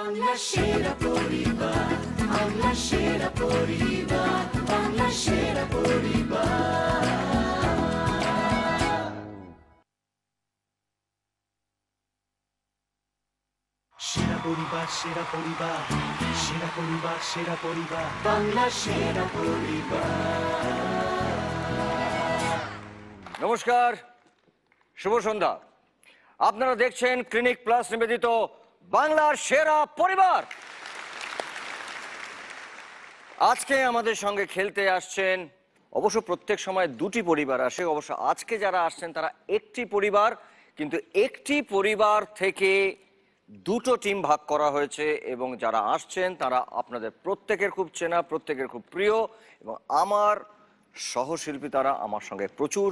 বাংলা সেরা পরিবার, বাংলা সেরা পরিবার, বাংলা সেরা পরিবার। সেরা পরিবার, সেরা পরিবার, সেরা পরিবার, সেরা পরিবার, বাংলা সেরা পরিবার। নমস্কার, শুভ সন্ধ্যা। আপনারা দেখছেন ক্লিনিক প্লাস নিবেদিত বাংলার সেরা পরিবার। আজকে আমাদের সঙ্গে খেলতে আসছেন, অবশ্য প্রত্যেক সময় দুটি পরিবার আসে, অবশ্য আজকে যারা আসছেন তারা একটি পরিবার, কিন্তু একটি পরিবার থেকে দুটো টিম ভাগ করা হয়েছে এবং যারা আসছেন তারা আপনাদের প্রত্যেকের খুব চেনা, প্রত্যেকের খুব প্রিয় এবং আমার সহশিল্পী। তারা আমার সঙ্গে প্রচুর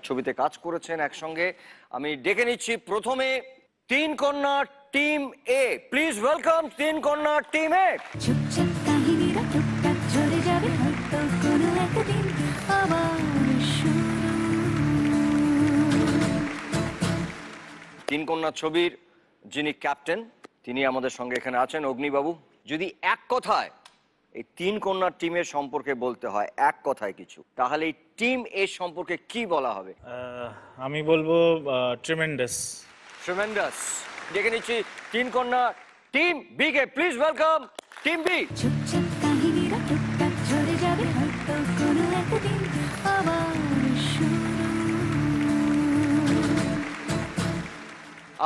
ছবিতে কাজ করেছেন একসঙ্গে। আমি ডেকে নিচ্ছি প্রথমে তিন কন্যা টিম এ। প্লিজ ওয়েলকাম তিন কন্যা টিম এ। তিন কন্যা ছবির যিনি ক্যাপ্টেন তিনি আমাদের সঙ্গে এখানে আছেন, অগ্নিবাবু। যদি এক কথায় এই তিন কন্যা টিমের সম্পর্কে বলতে হয়, এক কথায় কিছু, তাহলে এই টিম এর সম্পর্কে কি বলা হবে? আমি বলবো ট্রিমেন্ডাস। ট্রিমেন্ডাস। দেখে নিচ্ছি তিন কন্যা টিম বি কে। Please welcome team B.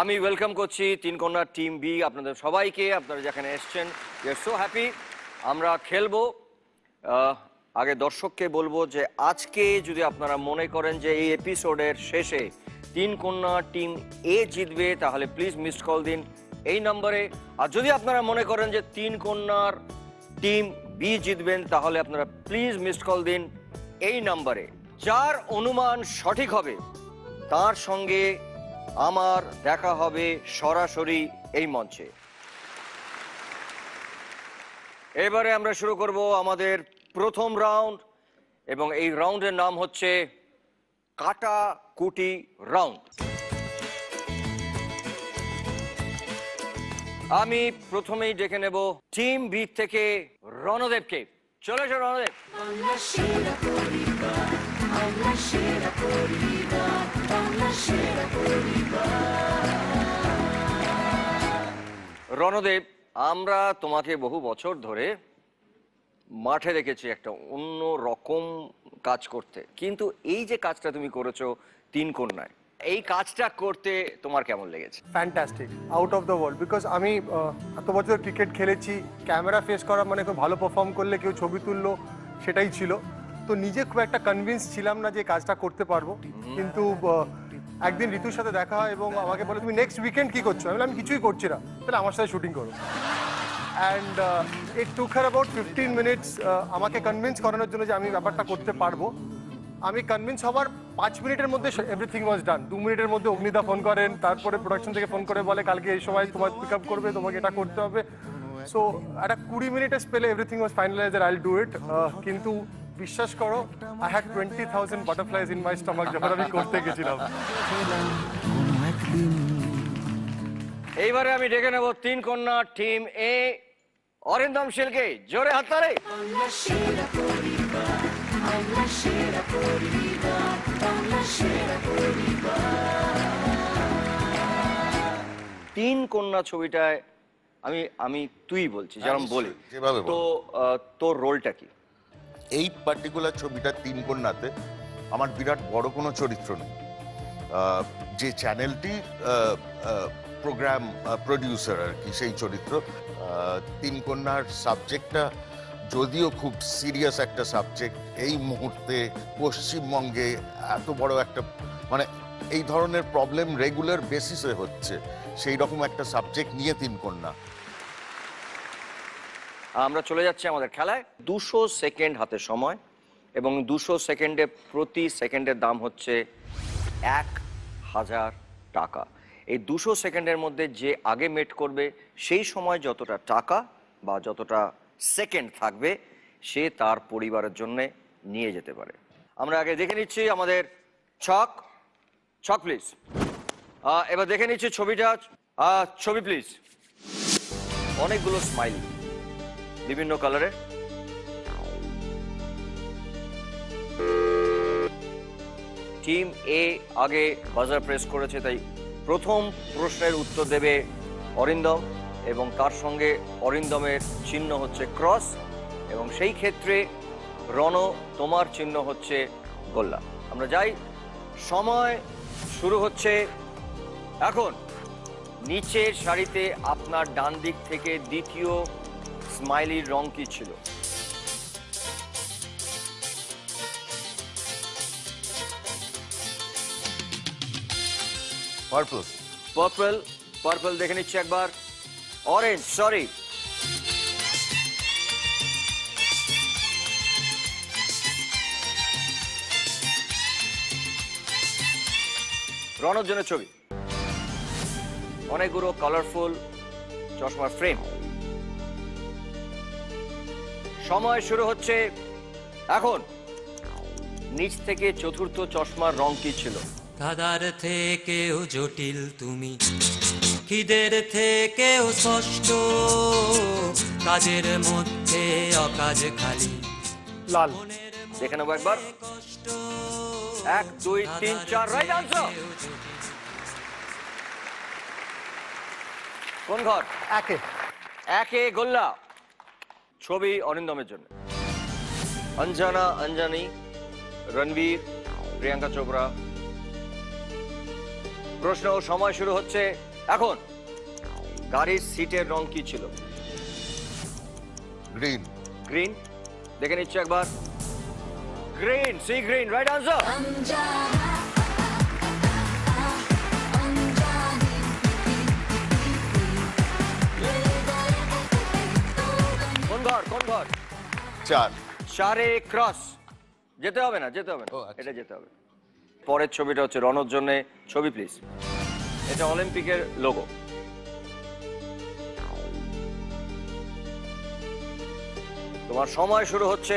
আমি ওয়েলকাম করছি তিন কন্যা টিম বি আপনাদের সবাইকে, আপনারা যেখানে এসছেন। We are so happy. আমরা খেলবো। আগে দর্শককে বলবো যে আজকে যদি আপনারা মনে করেন যে এই এপিসোডের শেষে তিন কন্যা টিম এ জিতবে তাহলে প্লিজ মিসড কল দিন এই নম্বরে। আর যদি আপনারা মনে করেন যে তিন কন্যার টিম বি জিতবেন তাহলে আপনারা প্লিজ মিসড কল দিন এই নম্বরে। যার অনুমান সঠিক হবে তার সঙ্গে আমার দেখা হবে সরাসরি এই মঞ্চে। এবারে আমরা শুরু করব আমাদের প্রথম রাউন্ড এবং এই রাউন্ডের নাম হচ্ছে কাটাকুটি রাউন্ড। আমি প্রথমেই ডেকে নেব টিম বি থেকে রণদেবকে। চলে এসো রণদেব। বাংলা সেরা পরিবার, বাংলা সেরা পরিবার, বাংলা সেরা পরিবার। রণদেব, আমরা তোমাকে বহু বছর ধরে মাঠে দেখেছি একটা অন্য রকম কাজ করতে, কিন্তু এই যে কাজটা তুমি করেছো তিন কন্যায়, এই কাজটা করতে তোমার কেমন লেগেছে? Fantastic, out of the world. Because আমি এত বছর ক্রিকেট খেলেছি, ক্যামেরা ফেস করা মানে খুব ভালো পারফর্ম করলে কেউ ছবি তুললো সেটাই ছিল। তো নিজে খুব একটা কনভিন্স ছিলাম না যে কাজটা করতে পারবো, কিন্তু একদিন ঋতুর সাথে দেখা হয় এবং আমাকে বলে তুমি নেক্সট উইকেন্ড কী করছো? আমি বললাম আমি কিছুই করছি না, তাহলে আমার সাথে শুটিং করো। And it took her about 15 minutes আমাকে কনভিন্স করানোর জন্য যে আমি ব্যাপারটা করতে পারবো। আমি কনভিন্স হওয়ার 5 মিনিটের মধ্যে এভরিথিং ওয়াজ ডান। 2 মিনিটের মধ্যে অগ্নিদা ফোন করেন, তারপরে প্রোডাকশন থেকে ফোন করে বলে কালকে এই সময় তোমার পিক আপ করবে, তোমাকে এটা করতে হবে। সো একটা 20 মিনিটের স্পেলে everything was finalised, I will do it. কিন্তু বিশ্বাস করো, I had 20,000 butterflies in my stomach যখন আমি করতে গেছিলাম। এইবারে আমি ডেকে নেব তিন কন্যা টিম এ অরিন্দম শীলকে। জোরে হাততালি। বাংলা সেরা পরিবার, বাংলা সেরা পরিবার, বাংলা সেরা পরিবার। তিন কন্যা ছবিটায় আমি তুই বলছি যেরকম বলি, তো তোর রোলটা কি? এই পার্টিকুলার ছবিটা তিন কন্যাতে আমার বিরাট বড় কোনো চরিত্র নেই। যে চ্যানেলটি প্রোগ্রাম প্রডিউসার আর কি, সেই চরিত্র। তিন কন্যার সাবজেক্টটা যদিও খুব সিরিয়াস একটা সাবজেক্ট, এই মুহূর্তে পশ্চিমবঙ্গে এত বড় একটা মানে এই ধরনের প্রবলেম রেগুলার বেসিসে হচ্ছে, সেই রকম একটা সাবজেক্ট নিয়ে তিন কন্যা। আমরা চলে যাচ্ছি আমাদের খেলায়। 200 সেকেন্ড হাতে সময় এবং 200 সেকেন্ডে প্রতি সেকেন্ডের দাম হচ্ছে 1000 টাকা। এই 200 সেকেন্ডের মধ্যে যে আগে মেট করবে সেই সময় যতটা টাকা বা যতটা সেকেন্ড থাকবে সে তার পরিবারের জন্য নিয়ে যেতে পারে। আমরা আগে দেখে নিচ্ছি আমাদের ছক প্লিজ। এবার দেখে নিচ্ছি ছবিটা। ছবি প্লিজ। অনেকগুলো স্মাইলি বিভিন্ন কালারের। টিম এ আগে বাজার প্রেস করেছে, তাই প্রথম প্রশ্নের উত্তর দেবে অরিন্দম, এবং তার সঙ্গে অরিন্দমের চিহ্ন হচ্ছে ক্রস, এবং সেই ক্ষেত্রে রণ তোমার চিহ্ন হচ্ছে গোল্লা। আমরা যাই, সময় শুরু হচ্ছে এখন। নিচের সারিতে আপনার ডান দিক থেকে দ্বিতীয় স্মাইলির রং কি ছিল? পার্পল। পার্পল। পার্পল দেখে নিচ্ছি একবার। অরেঞ্জ, সরি, রণর জন্য ছবি, অনেকগুলো কালারফুল চশমার ফ্রেম। সময় শুরু হচ্ছে এখন। নিচ থেকে চতুর্থ চশমার রং কি ছিল? ধাঁধার থেকেও জটিল তুমি, খিদের থেকেও স্পষ্ট, কাজের মধ্যে অকাজ খালি, লাল। দেখে নেবো একবার। 1 2 3 4 রাইট আনসার। কোন ঘর? একে। একে গোল্লা। ছবি অরিন্দমের জন্য। অঞ্জনা, অঞ্জনি, রণবীর, প্রিয়াঙ্কা চোপড়া। প্রশ্ন ও সময় শুরু হচ্ছে এখন। গাড়ির সিটের রং কি ছিল? গ্রিন। গ্রিন। দেখে নিচ্ছি একবার। Green, sea green, right answer. কোন ঘর? কোন ঘর? 4। 4 ক্রস। যেতে হবে না, যেতে হবে না, ও, আচ্ছা। এটা যেতে হবে। পরের ছবিটা হচ্ছে রণর জন্য ছবি, প্লিজ। এটা অলিম্পিকের লোগো। তোমার সময় শুরু হচ্ছে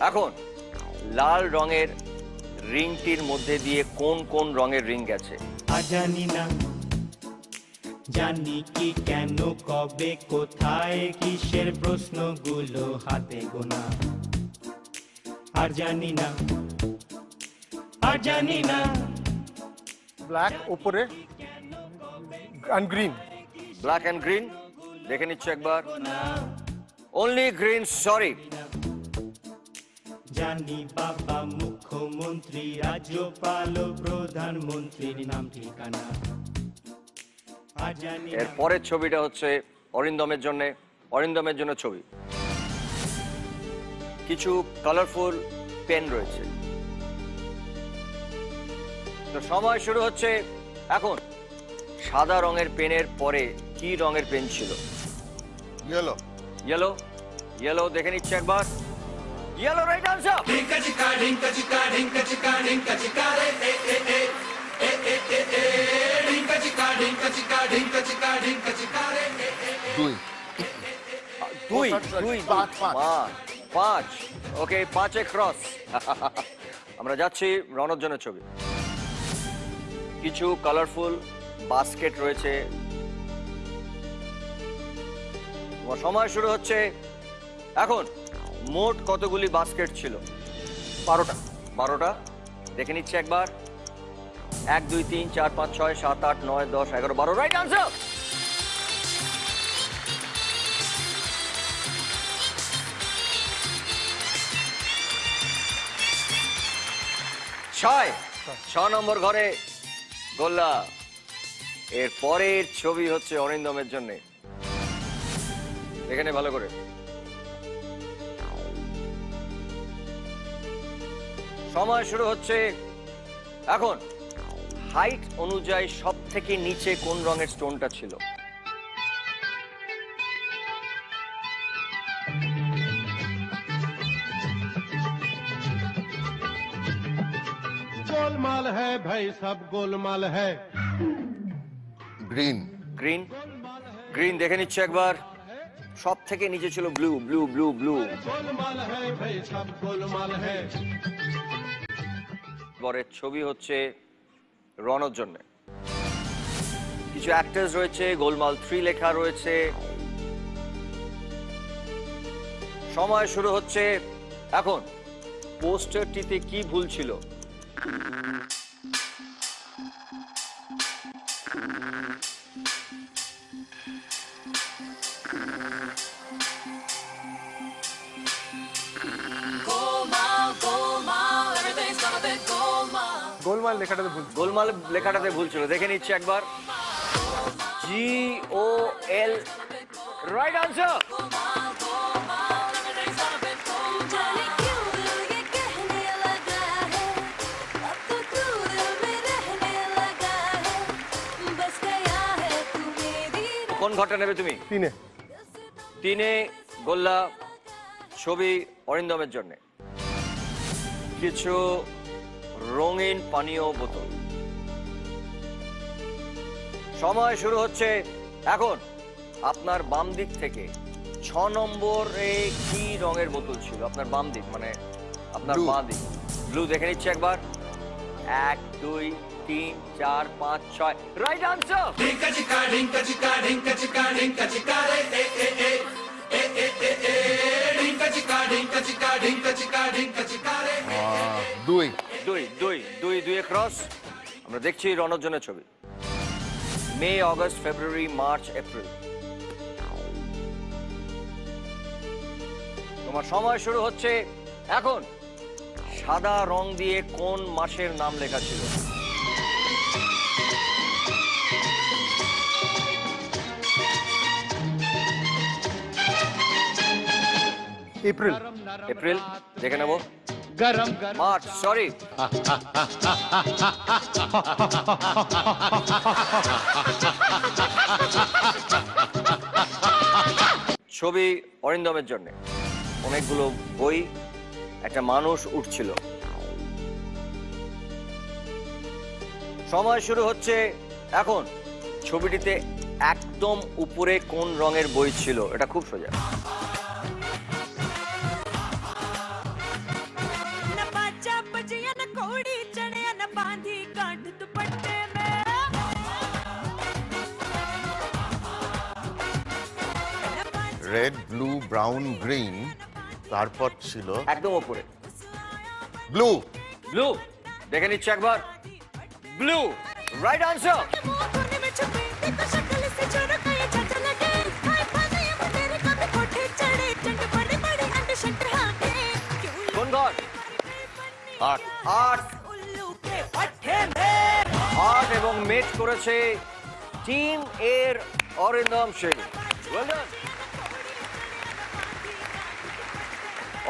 এখন। লাল রঙের রিংটির মধ্যে দিয়ে কোন কোন রঙের রিং গেছে? আর জানি না, জানি কি, কেন, কবে, কোথায়, কিসের, প্রশ্নগুলো হাতে গোনা। আর জানি না, আর জানি না। ব্ল্যাক ওপরে and green. Black and green. দেখে নিচ্ছ একবার। Only green, sorry. জানি বাবা মুখ্যমন্ত্রী, রাজ্যপাল, প্রধানমন্ত্রীর নাম ঠিকানা। আর জানি এর না। পরের ছবিটা হচ্ছে অরিন্দমের জন্য। অরিন্দমের জন্য ছবি। কিছু কালারফুল পেন রয়েছে। তো সময় শুরু হচ্ছে এখন। সাদা রঙের পেনের পরে কি রঙের পেন ছিল? ইয়েলো। ইয়েলো। ইয়েলো, দেখে নিচ্ছে একবার। Yellow, right answer. দুই। দুই। sorry, দুই, পাঁচ, পাঁচ। 5। ওকে, 5-এ ক্রস। আমরা যাচ্ছি রণর জন্য ছবি। কিছু কালারফুল বাস্কেট রয়েছে। তোমার সময় শুরু হচ্ছে এখন। মোট কতগুলি বাস্কেট ছিল? 12টা। 12টা। দেখে নিচ্ছি একবার। 1 2 3 4 5 6 7 8 9 10 11 12, রাইট আনসার। ছয়। 6 নম্বর ঘরে গোল্লা। এর পরের ছবি হচ্ছে অরিন্দমের জন্য। এখানে ভালো করে। সময় শুরু হচ্ছে এখন। হাইট অনুযায়ী সব থেকে নিচে কোন রঙের স্টোনটা ছিল? गोलमाल है भाई, सब गोलमाल है। গ্রিন। গ্রিন। গ্রিন, দেখে নিচ্ছে একবার। সব থেকে নিচে ছিল blue. Blue, blue, blue. Golmaal है भाई, सब गोलमाल है। পরের ছবি হচ্ছে রণর জন্য। কিছু অ্যাক্টরস রয়েছে, গোলমাল 3 লেখা রয়েছে। সময় শুরু হচ্ছে এখন। পোস্টারটিতে কি ভুল ছিল? গোলমাল লেখাটাতে ভুল। গোলমাল লেখাটাতে ভুল ছিল, দেখে নিচ্ছি একবার। GOL, right answer. কোন ঘরটা নেবে তুমি? 3-এ। 3-এ গোল্লা। ছবি অরিন্দমের জন্য। কিছু রঙিন পানীয় বোতল। সময় শুরু হচ্ছে এখন। আপনার বাম দিক থেকে 6 নম্বরে কি রঙের বোতল ছিল? আপনার বাম দিক মানে আপনার বাঁ দিক। ব্লু, দেখে নিচ্ছে একবার। 1 2 3 4 5 6, রাইট আনসার। দুই। 2 ক্রস। আমরা দেখছি রণজনের ছবি। মে, অগস্ট, ফেব্রুয়ারি, মার্চ, এপ্রিল। তোমার সময় শুরু হচ্ছে এখন। সাদা রং দিয়ে কোন মাসের নাম লেখা ছিল? এপ্রিল। এপ্রিল, দেখে নেব। गरम गरम মার্চ, সরি। ছবি অরিন্দমের জন্য। অনেকগুলো বই, একটা মানুষ উঠছিল। সময় শুরু হচ্ছে এখন। ছবিটিতে একদম উপরে কোন রঙের বই ছিল? এটা খুব সোজা। রেড, ব্লু, ব্রাউন, গ্রিন, তারপর ছিল একদম উপরে ব্লু। ব্লু, দেখে নিচ্ছে একবার। Blue, right answer. কোন ঘর? 8। 8 এবং মেচ করেছে টিম এর অরিন্দম সিং। Well done.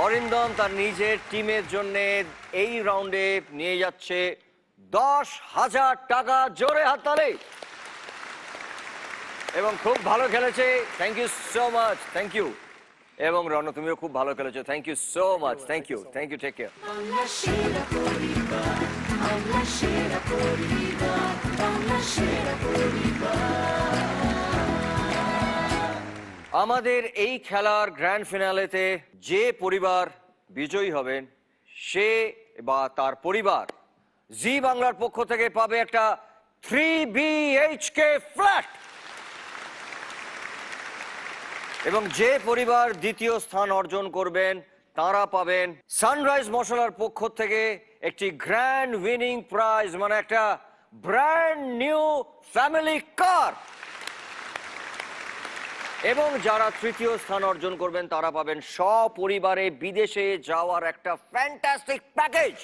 অরিন্দম তার নিজের টিমের জন্য এই রাউন্ডে নিয়ে যাচ্ছে 10,000 টাকা। জোরে হাততালি। এবং খুব ভালো খেলেছে। Thank you so much. Thank you. এবং রণ, তুমিও খুব ভালো খেলেছো। Thank you so much. Thank you. Thank you. Take care. আমাদের এই খেলার গ্র্যান্ড ফিনালেতে যে পরিবার বিজয়ী হবেন সে বা তার পরিবার জি বাংলার পক্ষ থেকে পাবে একটা 3 BHK ফ্ল্যাট। এবং যে পরিবার দ্বিতীয় স্থান অর্জন করবেন তারা পাবেন সানরাইজ মশলার পক্ষ থেকে একটি গ্র্যান্ড উইনিং প্রাইজ, মানে একটা ব্র্যান্ড নিউ ফ্যামিলি কার। এবং যারা তৃতীয় স্থান অর্জন করবেন তারা পাবেন সপরিবারে বিদেশে যাওয়ার একটা ফ্যান্টাস্টিক প্যাকেজ।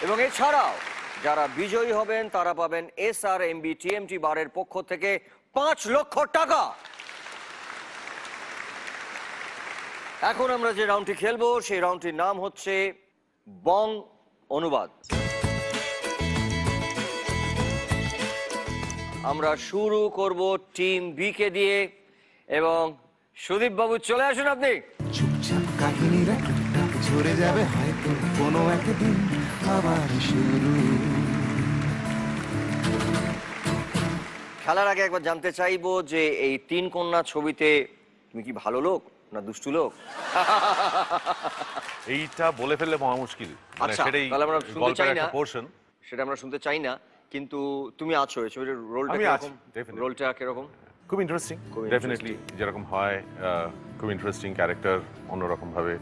এবং এছাড়াও যারা বিজয়ী হবেন তারা পাবেন SRMB TMT বারের পক্ষ থেকে 5 লক্ষ টাকা। এখন আমরা যে রাউন্ডটি খেলবো সেই রাউন্ডটির নাম হচ্ছে বং অনুবাদ। আমরা শুরু করব টিম বি কে দিয়ে এবং সুদীপ বাবু চলে আসুন আপনি। চুপচাপ কাহিনীরা টুকটাক ঝরে যাবে হয়তো কোনো একদিন আবার শুরু। খেলার আগে একবার জানতে চাইবো যে এই 3 কন্যা ছবিতে তুমি কি ভালো লোক না দুষ্টু লোক? এইটা বলে ফেললে মহা মুশকিল। মানে আচ্ছা, সেটাই তাহলে আমরা শুনতে গল্পের চাই একটা না। পোরশন। সেটা আমরা শুনতে চাই না, কিন্তু তুমি আছো এই ছবির রোলটা আমি আছি, কিরকম? definitely। রোলটা কিরকম? খুব ইন্টারেস্টিং, খুব ডেফিনেটলি যেরকম হয়, খুব ইন্টারেস্টিং ক্যারেক্টার, অন্যরকমভাবে।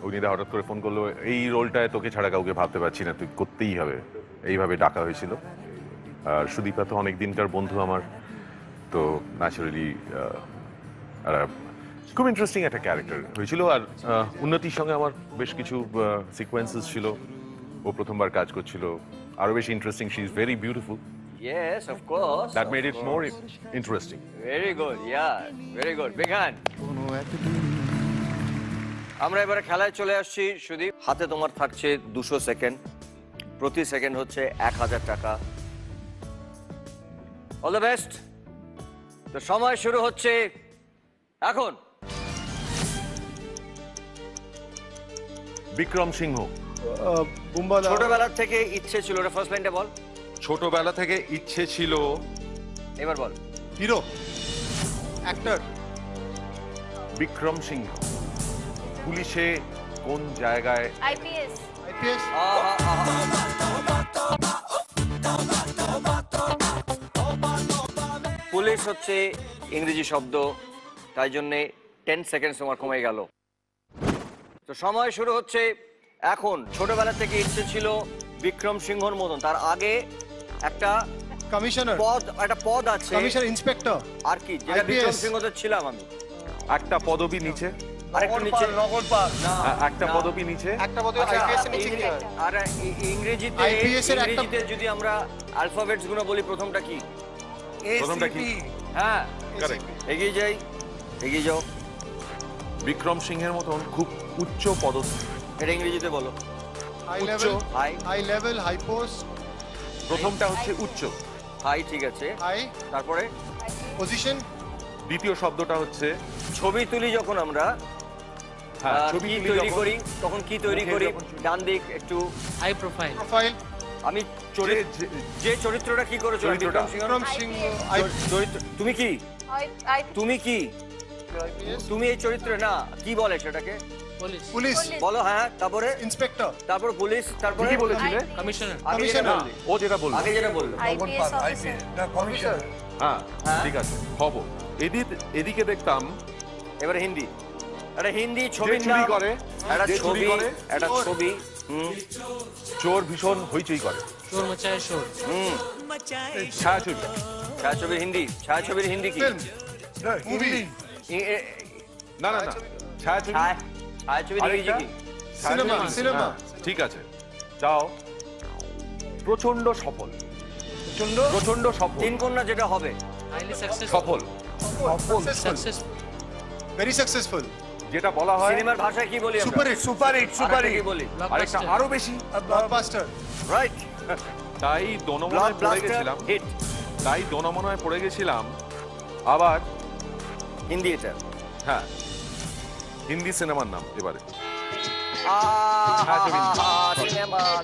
অগ্নিদা হঠাৎ করে ফোন করলো, এই রোলটায় তোকে ছাড়া কাউকে ভাবতে পারছি না, তুই করতেই হবে, এইভাবে ডাকা হয়েছিল। আর সুদীপা তো অনেক দিনকার বন্ধু আমার, তো ন্যাচারালি খুব ইন্টারেস্টিং একটা ক্যারেক্টার হয়েছিল। আর উন্নতির সঙ্গে আমার বেশ কিছু সিকোয়েন্সেস ছিল, ও প্রথমবার কাজ করছিল, আরো বেশি interesting. She is very beautiful, Yes, of course. That made it more interesting. Very good, yeah, very good. Big hand. আমরা এবারে খেলায় চলে আসছি সুদীপ। হাতে তোমার থাকছে 200 সেকেন্ড, প্রতি সেকেন্ড হচ্ছে 1000 টাকা। All the best. তো সময় শুরু হচ্ছে এখন। বিক্রম সিংহ। বুম্বালা। ছোটবেলা থেকে ইচ্ছে ছিল, ওটা ফার্স্ট লাইনটা বল। ছোটবেলা থেকে ইচ্ছে ছিল। এবার বল। Hero, actor. বিক্রম সিংহ পুলিশে কোন জায়গায়? আইপিএস। আইপিএস। আহা, আহা। পুলিশ হচ্ছে ইংরেজি শব্দ, তাই জন্যে 10 সেকেন্ড তোমার কমে গেল। তো সময় শুরু হচ্ছে এখন। ছোটবেলা থেকে ইচ্ছে ছিল বিক্রম সিংহর মতন, তার আগে একটা কমিশনার। একটা পদ আছে, কমিশনার, ইন্সপেক্টর। আর কি, যেটা IPS বিক্রম সিংহতে ছিলাম আমি। একটা পদবি নিচে, আরেকটু নিচে। না, একটা না। পদবি নিচে। একটা পদে আচ্ছা, আইপিএস এর নিচে কি হয়? আর ইংরেজিতে IPS এর একটা- ইংরেজিতে যদি আমরা অ্যালফাবেটস গুলো বলি, প্রথমটা কি? প্রথমটা কি? হ্যাঁ, Correct. এগিয়ে যাই, এগিয়ে যাও। বিক্রম সিংহের মতন খুব উচ্চ পদস্থ। এটা ইংরেজিতে বলো। হাই উচ্চ। Level, high, high level, high post, প্রথমটা হচ্ছে উচ্চ, হাই, ঠিক আছে। হাই তারপরে পজিশন। দ্বিতীয় শব্দটা হচ্ছে ছবি তুলি যখন আমরা, হ্যাঁ, কি ছবি তুলি তৈরি যখন- করি, তখন কি তৈরি মুখে করি? যখন ছবি- ডান দিক একটু। High profile. প্রোফাইল। আমি যে- যে চরিত্রটা কি করেছো? চরিত্রটা। বিক্রম সিংহ। বিক্রম সিংহ। চরিত্র তুমি কি? তুমি কি? আইপিএস। তুমি এই চরিত্রে না, কি বলে সেটাকে? পুলিশ। পুলিশ। বলো। হ্যাঁ, তারপরে ইন্সপেক্টর। তারপর পুলিশ, তারপরে কি বলেছিলে? কমিশনার। আগে যেটা কমিশনার। বললি। ও যেটা বললো, আগে যেটা বললো। IPS officer. কমিশনার। হ্যাঁ হ্যাঁ। ঠিক আছে, খবর। এদিকে দেখতাম এবারে হিন্দি। একটা হিন্দি ছবির চুরি নাম। করে, একটা যে চুরি ছবি, করে, একটা ছবি। হুম, চোর ভীষণ হইচই করে, চোর মচায় শোর। হুম। ছায়াছবি। ছায়াছবির হিন্দি, ছায়াছবির হিন্দি কি? ফিল্ম। মুভি। না না না, ছায়াছবি। ছায়াছবির ইংরেজি আরেকটা? কি? সিনেমা, ছায়াছবি। সিনেমা। হ্যাঁ, ঠিক আছে, যাও। প্রচন্ড সফল। প্রচন্ড সফল। তিন কন্যা যেটা হবে। Highly successful. সফল, সাকসেসফুল। Very successful. যেটা বলা হয়। সিনেমার ভাষায় কি বলি আমরা? Super hit, super hit, super আরেকটা হিট। কি বলি? আরেকটা আরো বেশি। ব্লকবাস্টার। রাইট। তাই দনমনায় পড়ে গেছিলাম, হিট। তাই দনমনায় পড়ে গেছিলাম। আবার হিন্দি এটা। হ্যাঁ, হিন্দি সিনেমার নাম এবারে। ছায়াছবির সিনেমা।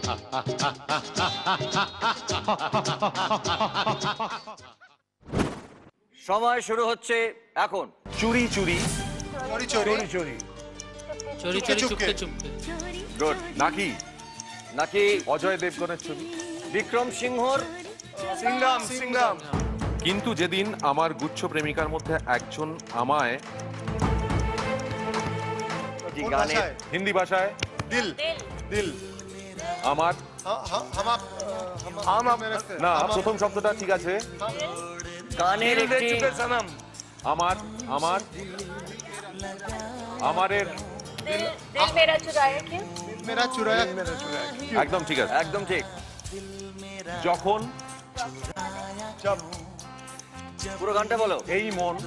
সময় শুরু হচ্ছে এখন। চুরি চুরি চোরি চোরি চোরি। চোরি চুপকে চোরি চুপকে। চুপকে চুপকে। গুড। নাকি নাকি অজয় দেবগনের ছবি। বিক্রম সিংহর সিংগাম, সিংগাম। কিন্তু যেদিন আমার গুচ্ছ প্রেমিকার মধ্যে একজন আমায়, যে কোন গানে ভাষায়? হিন্দি ভাষায়, দিল। দিল। আমার, হাম আপ মেরে না প্রথম শব্দটা ঠিক আছে, গানের একটি আমার, আমার, আমারের, दिल मेरा चुराया क्यों? মেরা চুরায়া। একদম ঠিক আছে। একদম ঠিক। যখন জব। পুরো গানটা বলো। এই মন,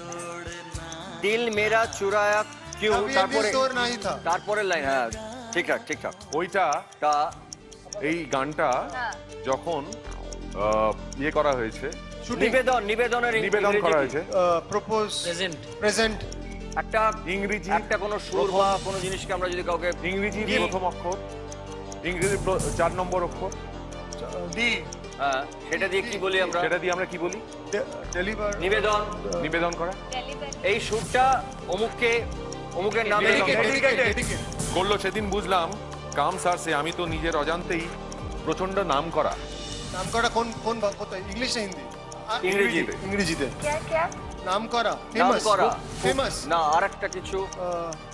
দিল মেরা চুরায়া কিউ, जब ये दिल তারপরে तोड़ नहीं था। তারপরের লাইন। হ্যাঁ, ঠিকঠাক ঠিকঠাক। ওইটা, তা এই গানটা हाँ। যখন ইয়ে করা হয়েছে, নিবেদন, নিবেদনের নিবেদন ইংরেজি করা কি? হয়েছে, প্রপোজ। প্রেজেন্ট। প্রেজেন্ট। একটা ইংরেজি একটা কোনো সুর বা কোনো জিনিসকে আমরা যদি কাউকে ইংরেজি কি? প্রথম অক্ষর, ইংরেজি 4 নম্বর অক্ষর, ডি। হ্যাঁ, সেটা দিয়ে কি বলি আমরা? সেটা দিয়ে আমরা কি বলি? ডেলিভার। নিবেদন। নিবেদন করা। এই সুরটা অমুককে, অমুকের নামে করলো সেদিন বুঝলাম কাম সারসে আমি তো নিজের অজান্তেই প্রচন্ড নাম করা। নাম করা কোন কোন কোথায়? ইংলিশ না হিন্দি? ইংরেজিতে ইংরেজিতে क्या क्या নাম করা নাম করা ফেমাস না আরেকটা কিছু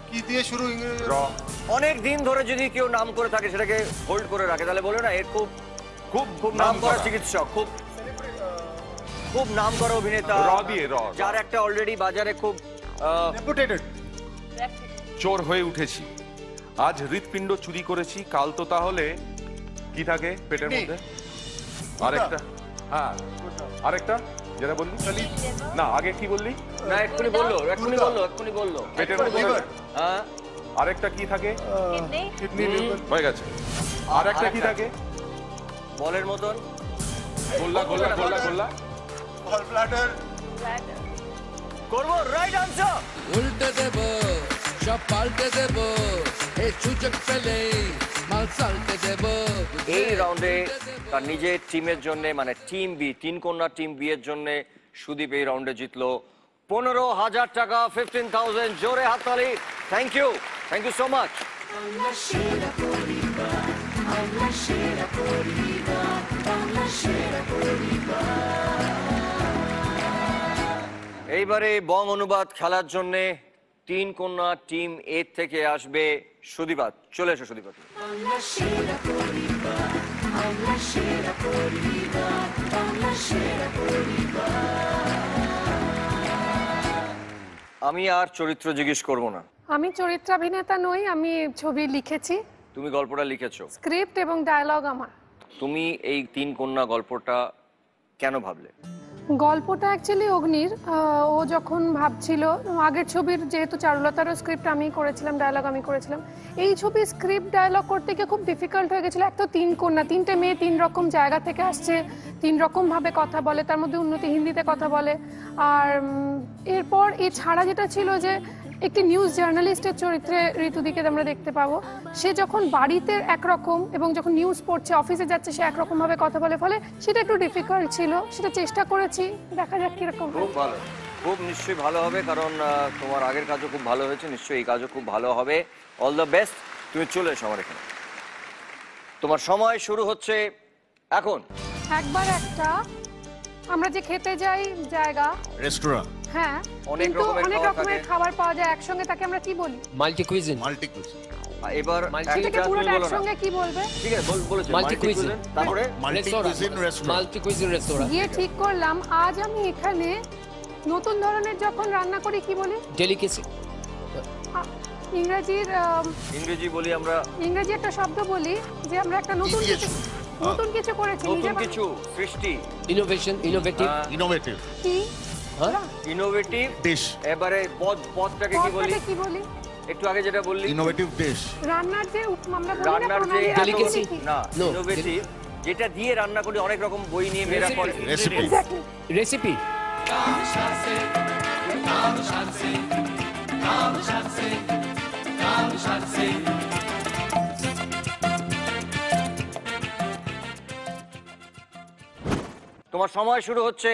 কি দিয়ে শুরু ইংরেজি অনেক দিন ধরে যদি কেউ নাম করে থাকে সেটাকে হোল্ড করে রাখে তাহলে বলে না এর খুব খুব খুব নাম করা চিকিৎসক খুব খুব নাম করা অভিনেতা র দিয়ে র যার একটা অলরেডি বাজারে খুব রেপুটেটেড চোর হয়ে উঠেছি আজ হৃৎপিণ্ড চুরি করেছি কাল তো তাহলে কি থাকে পেটের মধ্যে আরেকটা হ্যাঁ আরেকটা যেটা বললি না আগে কি বললি না এক্ষুনি বললো পেটের এক্ষুনি মধ্যে বললো। হ্যাঁ আরেকটা কি থাকে कितने কিডনি লিভার হয়ে গেছে আরেকটা কি থাকে বলের মতন গোল্লা গোল্লা গোল্লা গোল্লা গল ব্লাডার করবো রাইট আনসার উল্টে দেব সব পাল্টে দেব এই সুযোগ পেলে মাল সালটে দেব এই রাউন্ডে তার নিজের টিমের জন্য মানে টিম বি তিন কন্যা টিম বি এর জন্য সুদীপ এই রাউন্ডে জিতলো 15,000 টাকা 15,000 জোরে হাততালি থ্যাংক ইউ সো মাচ এইবারে বং অনুবাদ খেলার জন্য তিন কন্যা টিম এ থেকে আসবে সুদীপাত চলে এসো সুদীপাত আমি আর চরিত্র জিজ্ঞেস করব না আমি চরিত্রাভিনেতা নই, আমি ছবি লিখেছি, তুমি গল্পটা লিখেছো স্ক্রিপ্ট এবং ডায়লগ আমার। তুমি এই তিন কন্যা গল্পটা কেন ভাবলে গল্পটা অ্যাকচুয়ালি অগ্নির, ও যখন ভাবছিল, আগের ছবির যেহেতু চারুলতারও স্ক্রিপ্ট আমি করেছিলাম, ডায়লগ আমি করেছিলাম, এই ছবির স্ক্রিপ্ট ডায়লগ করতে গিয়ে খুব ডিফিকাল্ট হয়ে গেছিলো। এক তো তিন কন্যা, তিনটে মেয়ে তিন রকম জায়গা থেকে আসছে, তিন রকমভাবে কথা বলে, তার মধ্যে উন্নতি হিন্দিতে কথা বলে। আর এরপর এছাড়া যেটা ছিল যে একটি নিউজ জার্নালিস্টের চরিত্রে ঋতুদিকে আমরা দেখতে পাবো, সে যখন বাড়িতে একরকম এবং যখন নিউজ পড়ছে অফিসে যাচ্ছে সে একরকম ভাবে কথা বলে, ফলে সেটা একটু ডিফিকাল্ট ছিল। সেটা চেষ্টা করেছি, দেখা যাক কিরকম হয়। খুব ভালো, খুব নিশ্চয়ই ভালো হবে, কারণ তোমার আগের কাজও খুব ভালো হয়েছে, নিশ্চয়ই এই কাজও খুব ভালো হবে। অল দ্য বেস্ট, তুমি চলে এসো আমার এখানে। তোমার সময় শুরু হচ্ছে এখন। একবার একটা আমরা যে খেতে যাই জায়গা, রেস্টুরেন্ট হ্যাঁ, অনেক কিন্তু রকমের অনেক খাবার রকমের থাকে। খাবার পাওয়া যায় একসঙ্গে, তাকে আমরা কি বলি? মাল্টি কুইজিন মাল্টি কুইজিন এবার সেটাকে একটা তুমি পুরোটা বলো না। একসঙ্গে কি বলবে? ঠিক আছে বলেছো Multi cuisine। তারপরে multi cuisine restaurant multi cuisine রেস্তোরাঁ গিয়ে ঠিক করলাম আজ আমি এখানে নতুন ধরনের যখন রান্না করি কি বলি? ডেলিকেসি ইংরেজির ইংরেজি বলি আমরা, ইংরেজি একটা শব্দ বলি যে আমরা একটা নতুন কিছু করেছি, নতুন নিজে কিছু সৃষ্টি, ইনোভেশন ইনোভেটিভ ইনোভেটিভ কি ইনোভেটিভ। ডিশ এবারে পদটাকে কি বলি? পদটাকে কি বলি? একটু আগে যেটা বললি ইনোভেটিভ ডিশ রান্নার যে আমরা বলি না রান্নার যে প্রণালী, Delicacy। কি? না No, ইনোভেটিভ, যেটা দিয়ে রান্না করি, অনেক রকম বই নিয়ে মেয়েরা করে। Recipe Exactly. রেসিপি তোমার সময় শুরু হচ্ছে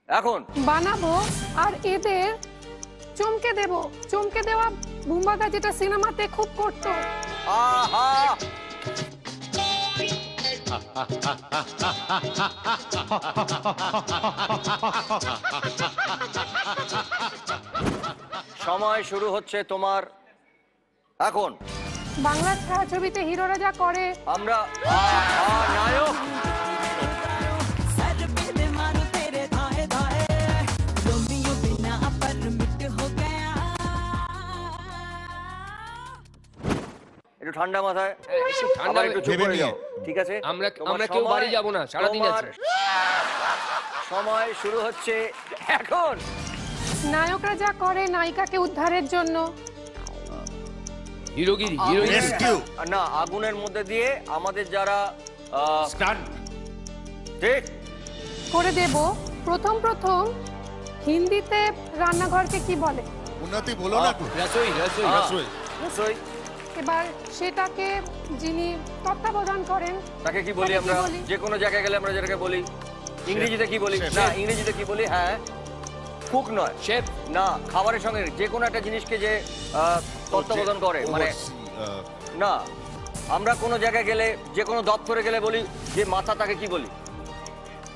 এখন। বানাবো আর এদের চমকে দেব। চমকে দেওয়া বুম্বাদা যেটা সিনেমাতে খুব করতো। আহা, সময় শুরু হচ্ছে তোমার এখন। বাংলা ছায়াছবিতে হিরোরা যা করে, আমরা নায়ক একটু ঠান্ডা মাথায়, ঠান্ডা আবার একটু চুপ ভেবে করে নিয়ে। যাও, ঠিক আছে? তোমার আমরা কেউ সময়- বাড়ি যাব না, সারাদিন তোমার আছি। সময় শুরু হচ্ছে এখন। নায়করা যা করে নায়িকাকে উদ্ধারের জন্য, হিরোগিরি হিরোগিরি রেস্কিউ না, আগুনের মধ্যে দিয়ে আমাদের যারা স্টান্ট ঠিক করে দেব। প্রথম হিন্দিতে রান্নাঘরকে কি বলে? উন্নতি বলো না তো রসোই রসোই রসোই নিশ্চয়ই এবার সেটাকে যিনি তত্ত্বাবধান করেন তাকে কি বলি তাকে কি আমরা? বলি? যে কোনো জায়গায় গেলে আমরা যেটাকে বলি, ইংরেজিতে কি বলি? Chef। না, ইংরেজিতে কি বলি? হ্যাঁ, কুক নয়, শেফ না, খাবারের সঙ্গে যে কোনো একটা জিনিসকে যে তত্ত্বাবধান করে, মানে না, আমরা কোনো জায়গায় গেলে, যে কোনো দপ্তরে গেলে বলি যে মাথা, তাকে কি বলি?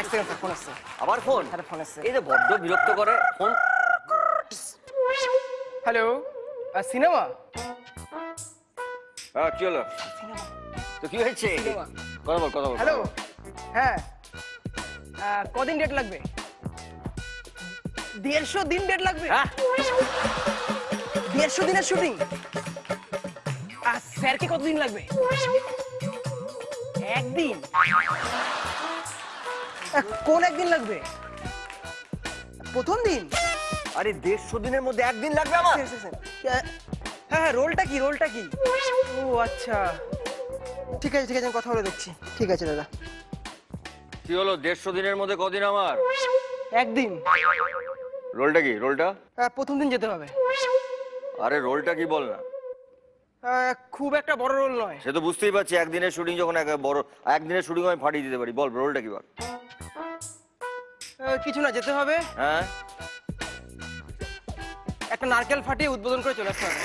এক সেকেন্ড স্যার, ফোন আসছে। আবার ফোন? আরে ফোন আসছে। এই যে বড্ড বিরক্ত করে ফোন। Hello, cinema? হ্যাঁ, কি হলো? তো কি হয়েছে? কথা বল, কথা বল। হ্যালো, হ্যাঁ, কদিন ডেট লাগবে? 150 দিন ডেট লাগবে? 150 দিনের শুটিং? স্যারকে কতদিন লাগবে? একদিন? কোন একদিন লাগবে? প্রথম দিন? আরে 150 দিনের মধ্যে একদিন লাগবে আমার? হ্যাঁ হ্যাঁ, রোলটা কি, রোলটা কি? ও আচ্ছা, ঠিক আছে ঠিক আছে, আমি কথা বলে দেখছি। ঠিক আছে দাদা। কি হলো 150 দিনের মধ্যে কদিন আমার? একদিন। রোলটা কি, রোলটা? প্রথম দিন যেতে হবে। আরে রোলটা কি বল না। খুব একটা বড় রোল নয়। সে তো বুঝতেই পারছি, একদিনের শুটিং যখন বড়, একদিনের শুটিং আমি ফাটিয়ে দিতে পারি। বল রোলটা কি বল। কিছু না, যেতে হবে, হ্যাঁ, একটা নারকেল ফাটিয়ে উদ্বোধন করে চলে আসতে হবে।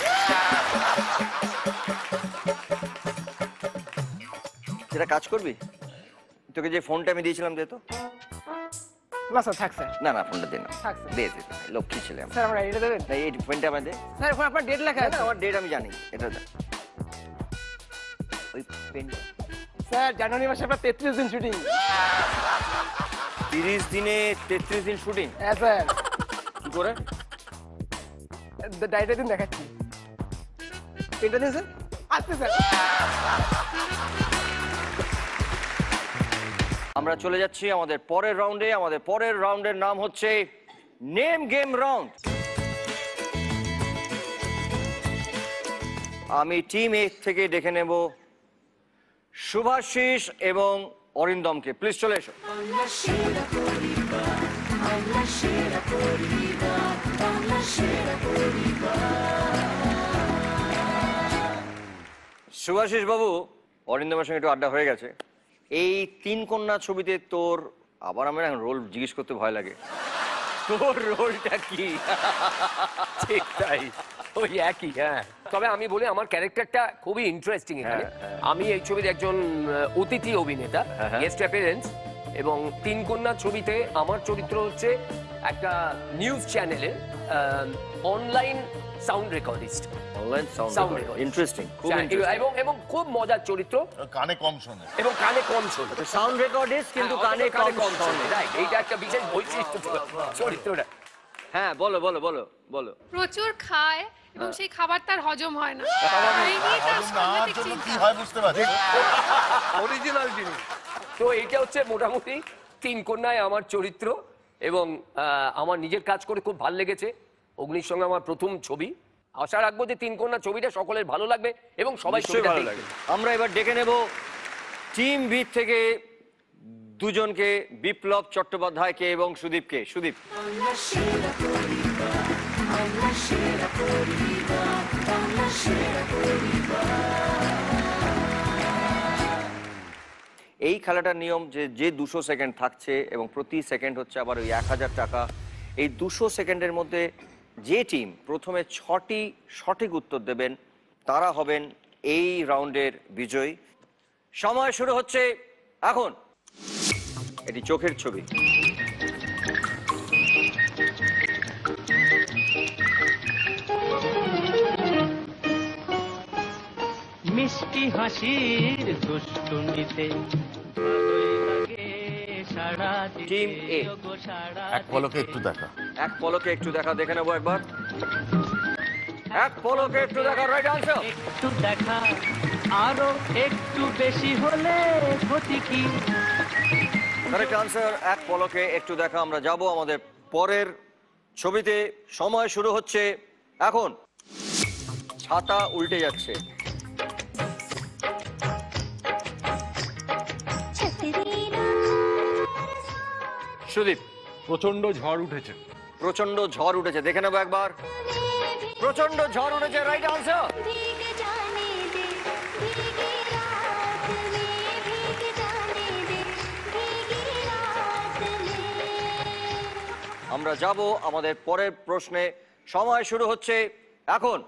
সেটা কাজ করবি? তোকে যে ফোনটা আমি দিয়েছিলাম দে তো। না স্যার, থাক স্যার। না না, ফোনটা দে না। থাক স্যার। দে দে, লক্ষ্মী ছেলে আমার। স্যার, আমার আইডিটা দেবেন? না, এই ফোনটা আমায় দে। স্যার, এখন আপনার ডেট লেখা আছে। আমার ডেট আমি জানি, এটা দে। ওই পেনটা। স্যার, জানুয়ারি মাসে আপনার 33 দিন শুটিং। 30 দিনে 33 দিন শুটিং? হ্যাঁ স্যার। কি করে? ডাইরেক্ট দিন দেখাচ্ছি। পেনটা দিন স্যার। আসতে স্যার। আমরা চলে যাচ্ছি আমাদের পরের রাউন্ডে। আমাদের পরের রাউন্ডের নাম হচ্ছে নেম গেম রাউন্ড। আমি টিম এ থেকে ডেকে নেব শুভাশিস এবং অরিন্দমকে। প্লিজ চলে এসো। শুভাশিস বাবু, অরিন্দমের সঙ্গে একটু আড্ডা হয়ে গেছে। এই 3 কন্যা ছবিতে তোর, আবার আমার রোল জিজ্ঞেস করতে ভয় লাগে, তোর রোলটা কি? ঠিক তাই, ওই একই। হ্যাঁ, তবে আমি বলি আমার ক্যারেক্টারটা খুবই ইন্টারেস্টিং এখানে। আমি এই ছবির একজন অতিথি অভিনেতা, গেস্ট অ্যাপিয়ারেন্স, এবং 3 কন্যা ছবিতে আমার চরিত্র হচ্ছে একটা নিউজ চ্যানেলের online sound recordist. Online sound record, interesting, খুব ইন্টারেস্টিং এবং খুব মজার চরিত্র, কানে কম শোনে এবং কানে কম শোনে। সাউন্ড রেকর্ডিস্ট কিন্তু কানে কম শোনে। রাইট, এইটা একটা বিশেষ বৈশিষ্ট্য চরিত্রটা। হ্যাঁ, বলো বলো বলো বলো। প্রচুর খায় এবং সেই খাবার তার হজম হয় না। কি হয় বুঝতে পারছি, অরিজিনাল জিনিস। তো এইটা হচ্ছে মোটামুটি 3 কন্যায় আমার চরিত্র, এবং আমার নিজের কাজ করে খুব ভালো লেগেছে। অগ্নির সঙ্গে আমার প্রথম ছবি। আশা রাখবো যে 3 কন্যা ছবিটা সকলের ভালো লাগবে এবং সবাই ছবিটা ভালো লাগবে। আমরা এবার ডেকে নেব টিম বি থেকে দুজনকে, বিপ্লব চট্টোপাধ্যায়কে এবং সুদীপকে। সুদীপ। এই খেলাটার নিয়ম যে 200 সেকেন্ড থাকছে এবং প্রতি সেকেন্ড হচ্ছে আবার ওই 1000 টাকা। এই 200 সেকেন্ডের মধ্যে যে টিম প্রথমে 6টি সঠিক উত্তর দেবেন তারা হবেন এই রাউন্ডের বিজয়ী। সময় শুরু হচ্ছে এখন। এটি চোখের ছবি। মিষ্টি হাসির দুষ্টুমিতে ভালোই লাগে সারা টিম এ। এক পলকে একটু দেখা, এক পলকে একটু দেখা, দেখে নেবো একবার। এক পলকে একটু দেখা, রাইট আনসার। একটু দেখা আরো একটু বেশি হলে ক্ষতি কি? কারেক্ট আনসার, এক পলকে একটু দেখা। আমরা যাব আমাদের পরের ছবিতে। সময় শুরু হচ্ছে এখন। ছাতা উল্টে যাচ্ছে। সুদীপ। প্রচন্ড ঝড় উঠেছে। প্রচন্ড ঝড় উঠেছে, দেখে নেবো একবার। প্রচন্ড ঝড় উঠেছে, রাইট আনসার। আমরা যাব আমাদের পরের প্রশ্নে। সময় শুরু হচ্ছে এখন।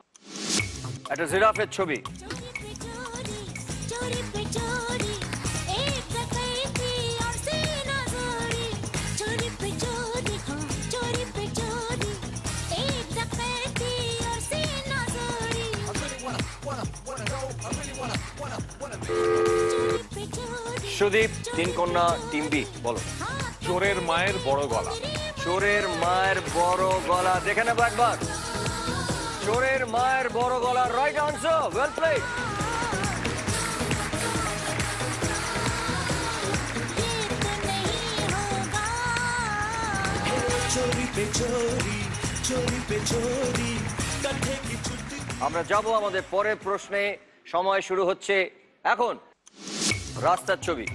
একটা জিরাফের ছবি। বিশ্বদীপ, তিন কন্যা টিম বি, বলো। চোরের মায়ের বড় গলা। চোরের মায়ের বড় গলা, দেখে নেবো একবার। চোরের মায়ের বড় গলা, রাইট আনসার, ওয়েল প্লেড। আমরা যাব আমাদের পরের প্রশ্নে। সময় শুরু হচ্ছে এখন। রাস্তার ছবি।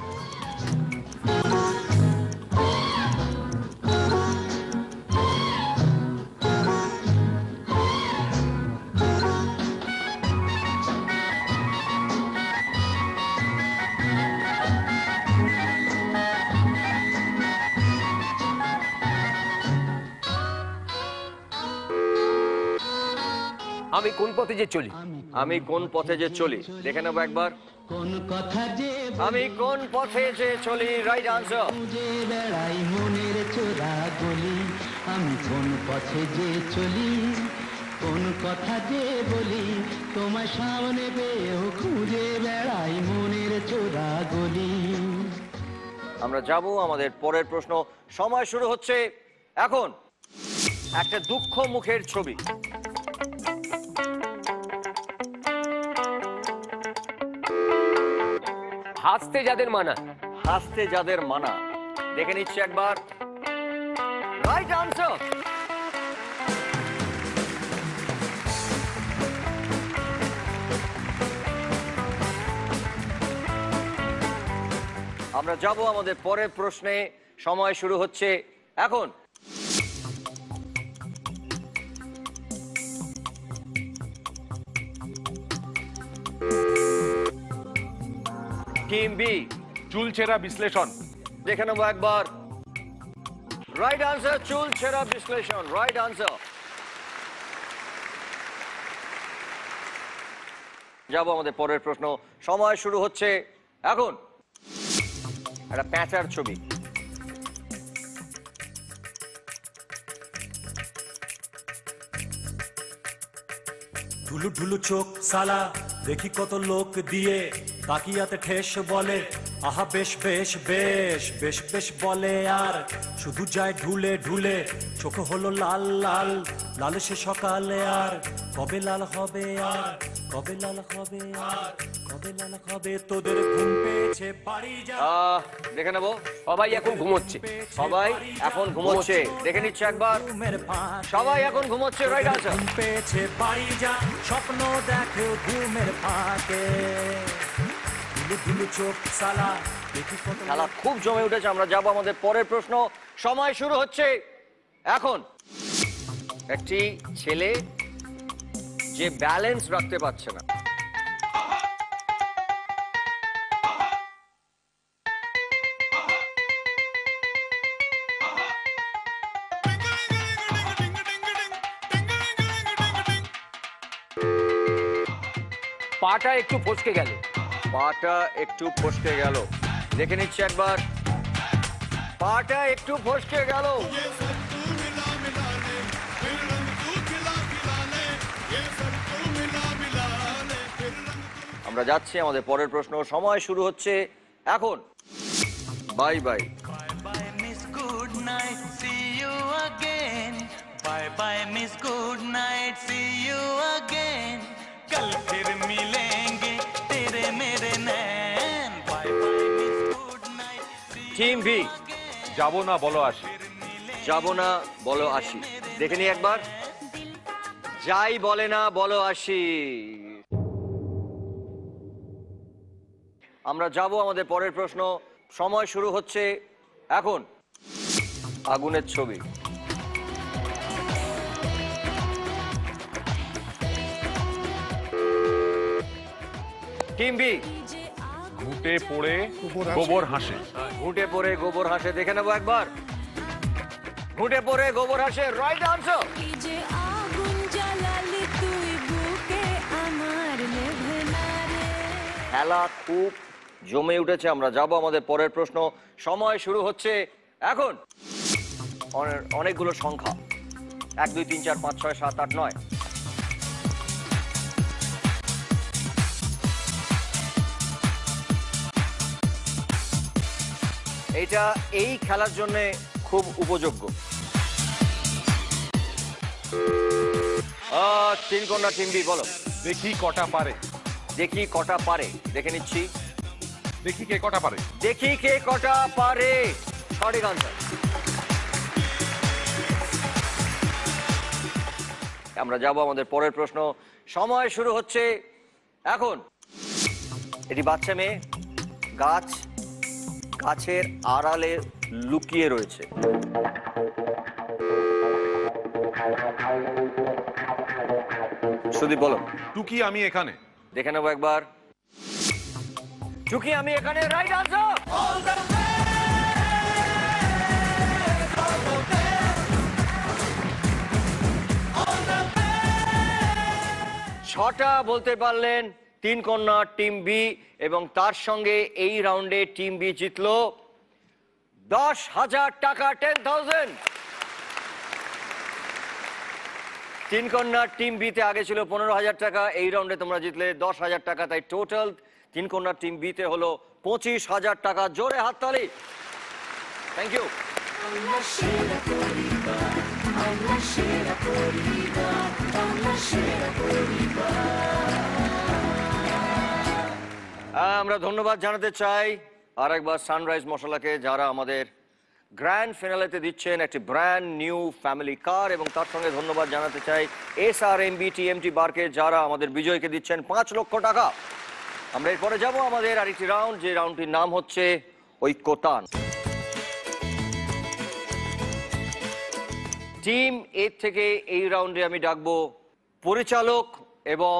আমি কোন পথে যে চলি, আমি কোন পথে যে চলি, দেখে নেবো একবার। কোন কথা যে আমি কোন পথে যে চলি, রাইট আনসার। খুঁজে বেড়াই মনের চোরা গলি, আমি কোন পথে যে চলি, কোন কথা যে বলি, তোমার সামনে পেয়েও খুঁজে বেড়াই মনের চোরা গলি। আমরা যাব আমাদের পরের প্রশ্ন। সময় শুরু হচ্ছে এখন। একটা দুঃখ মুখের ছবি। হাসতে যাদের মানা। হাসতে যাদের মানা, দেখে নিচ্ছি একবার। Right answer. আমরা যাব আমাদের পরের প্রশ্নে। সময় শুরু হচ্ছে এখন। টিম বি, চুলচেরা বিশ্লেষণ। দেখে নেবো একবার। রাইট আনসার, চুল ছেঁড়া বিশ্লেষণ, রাইট আনসার। যাব আমাদের পরের প্রশ্ন। সময় শুরু হচ্ছে এখন। একটা প্যাঁচার ছবি। ঢুলু ঢুলু চোখ সালা, দেখি কত লোক দিয়ে, তাকিয়াতে ঠেস বলে, আহা বেশ বেশ বেশ বেশ বেশ বলে, আর শুধু যায় ঢুলে ঢুলে, চোখ হলো লাল লাল লাল, সে সকালে আর কবে লাল হবে, আর কবে লাল হবে, আর কবে লাল হবে, তোদের ঘুম পেয়েছে বাড়ি যা। দেখে নেবো। সবাই এখন ঘুমোচ্ছে। সবাই এখন ঘুমোচ্ছে, দেখে নিচ্ছে একবার। সবাই এখন ঘুমোচ্ছে, রাইট আনসার। ঘুম পেয়েছে বাড়ি যা, স্বপ্ন দেখে ঘুমের ফাঁকে, ঢুলু ঢুলু চোখ সালা, দেখি কত। খেলা খুব জমে উঠেছে। আমরা যাব আমাদের পরের প্রশ্ন। সময় শুরু হচ্ছে এখন। একটি ছেলে যে ব্যালেন্স রাখতে পারছে না। পাটা একটু ফসকে গেল। পাটা একটু ফসকে গেল, দেখে নিচ্ছি একবার। পাটা একটু ফসকে গেল। আমরা যাচ্ছি আমাদের পরের প্রশ্ন। সময় শুরু হচ্ছে এখন। Bye bye. Bye miss good night, see you again. Bye bye miss good night, see you again. कल फिर मिलेंगे तेरे मेरे नैन. Bye bye miss good night, see you team B, যাব না বলো আসি। যাব না বলো আসি, দেখে নি একবার। যাই বলে না বলো আসি। আমরা যাব আমাদের পরের প্রশ্ন। সময় শুরু হচ্ছে এখন। আগুনের ছবি। টিম বি, ঘুটে পড়ে গোবর হাসে। ঘুটে পড়ে গোবর হাসে, দেখে নেবো একবার। ঘুটে পড়ে গোবর হাসে, রাইট আনসার। খেলা খুব জমে উঠেছে। আমরা যাব আমাদের পরের প্রশ্ন। সময় শুরু হচ্ছে এখন। অনেকগুলো সংখ্যা, 1 2 3 4 5 6 7 8 9। এটা এই খেলার জন্য খুব উপযোগ্য। 3 কন্যা টিম বি বলো। দেখি কটা পারে। দেখি কটা পারে, দেখে নিচ্ছি। দেখি কে কটা পারে। দেখি কে কটা পারে, সঠিক আনসার। আমরা যাব আমাদের পরের প্রশ্ন। সময় শুরু হচ্ছে এখন। এটি বাচ্চা মেয়ে, গাছের আড়ালে লুকিয়ে রয়েছে। সুদীপ বলো। টুকি আমি এখানে। দেখে নেবো একবার। টুকি আমি এখানে, রাইট আনসার। 6টা বলতে পারলেন 3 কন্যা টিম বি, এবং তার সঙ্গে এই রাউন্ডে টিম বি জিতলো 10,000 টাকা, 10,000। 3 কন্যা টিম বিতে আগে ছিল 15,000 টাকা, এই রাউন্ডে তোমরা জিতলে 10,000 টাকা, তাই টোটাল 3 কন্যা টিম বিতে হলো 25,000 টাকা। জোরে হাততালি। Thank you. আমরা ধন্যবাদ জানাতে চাই আরেকবার সানরাইজ মশলাকে, যারা আমাদের গ্র্যান্ড ফিনালেতে দিচ্ছেন একটি ব্র্যান্ড নিউ ফ্যামিলি কার, এবং তার সঙ্গে ধন্যবাদ জানাতে চাই SRMB TMT বারকে, যারা আমাদের বিজয়কে দিচ্ছেন 5 লক্ষ টাকা। আমরা এরপরে যাব আমাদের আরেকটি রাউন্ড, যে রাউন্ডটির নাম হচ্ছে ঐক্যতান। টিম এ থেকে এই রাউন্ডে আমি ডাকবো পরিচালক এবং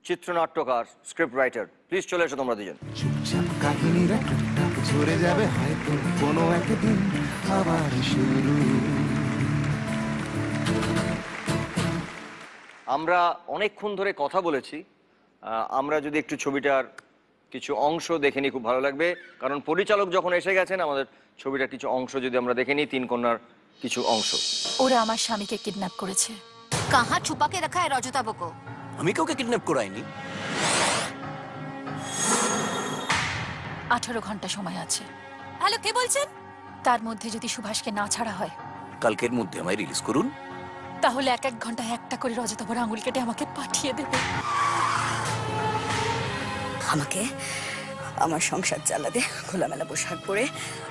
চিত্রনাট্যকার, স্ক্রিপ্ট রাইটার। প্লিজ চলে এসো তোমরা দুজন। চুপচাপ কাহিনীরা টুকটাক ঝরে যাবে হয়তো কোনো একদিন আবার শুরু। আমরা অনেকক্ষণ ধরে কথা বলেছি, আমরা যদি একটু ছবিটার কিছু অংশ দেখে নিই খুব ভালো লাগবে, কারণ পরিচালক যখন এসে গেছেন আমাদের ছবিটার কিছু অংশ যদি আমরা দেখে নিই, 3 কন্যার কিছু অংশ। ওরা আমার স্বামীকে কিডন্যাপ করেছে। কাহা ছুপাকে রাখা है রজতাবো को? আমি কাউকে কিডন্যাপ করাইনি। 18 ঘন্টা সময় আছে। হ্যালো, কে বলছেন? তার মধ্যে যদি সুভাষকে না ছাড়া হয়, কালকের মধ্যে আমায় রিলিজ করুন। তাহলে 1-1 ঘন্টায় একটা করে রজতাবোর আঙুল কেটে আমাকে পাঠিয়ে দেবে। আমাকে আমার সংসার চালাতে খোলামেলা পোশাক পরে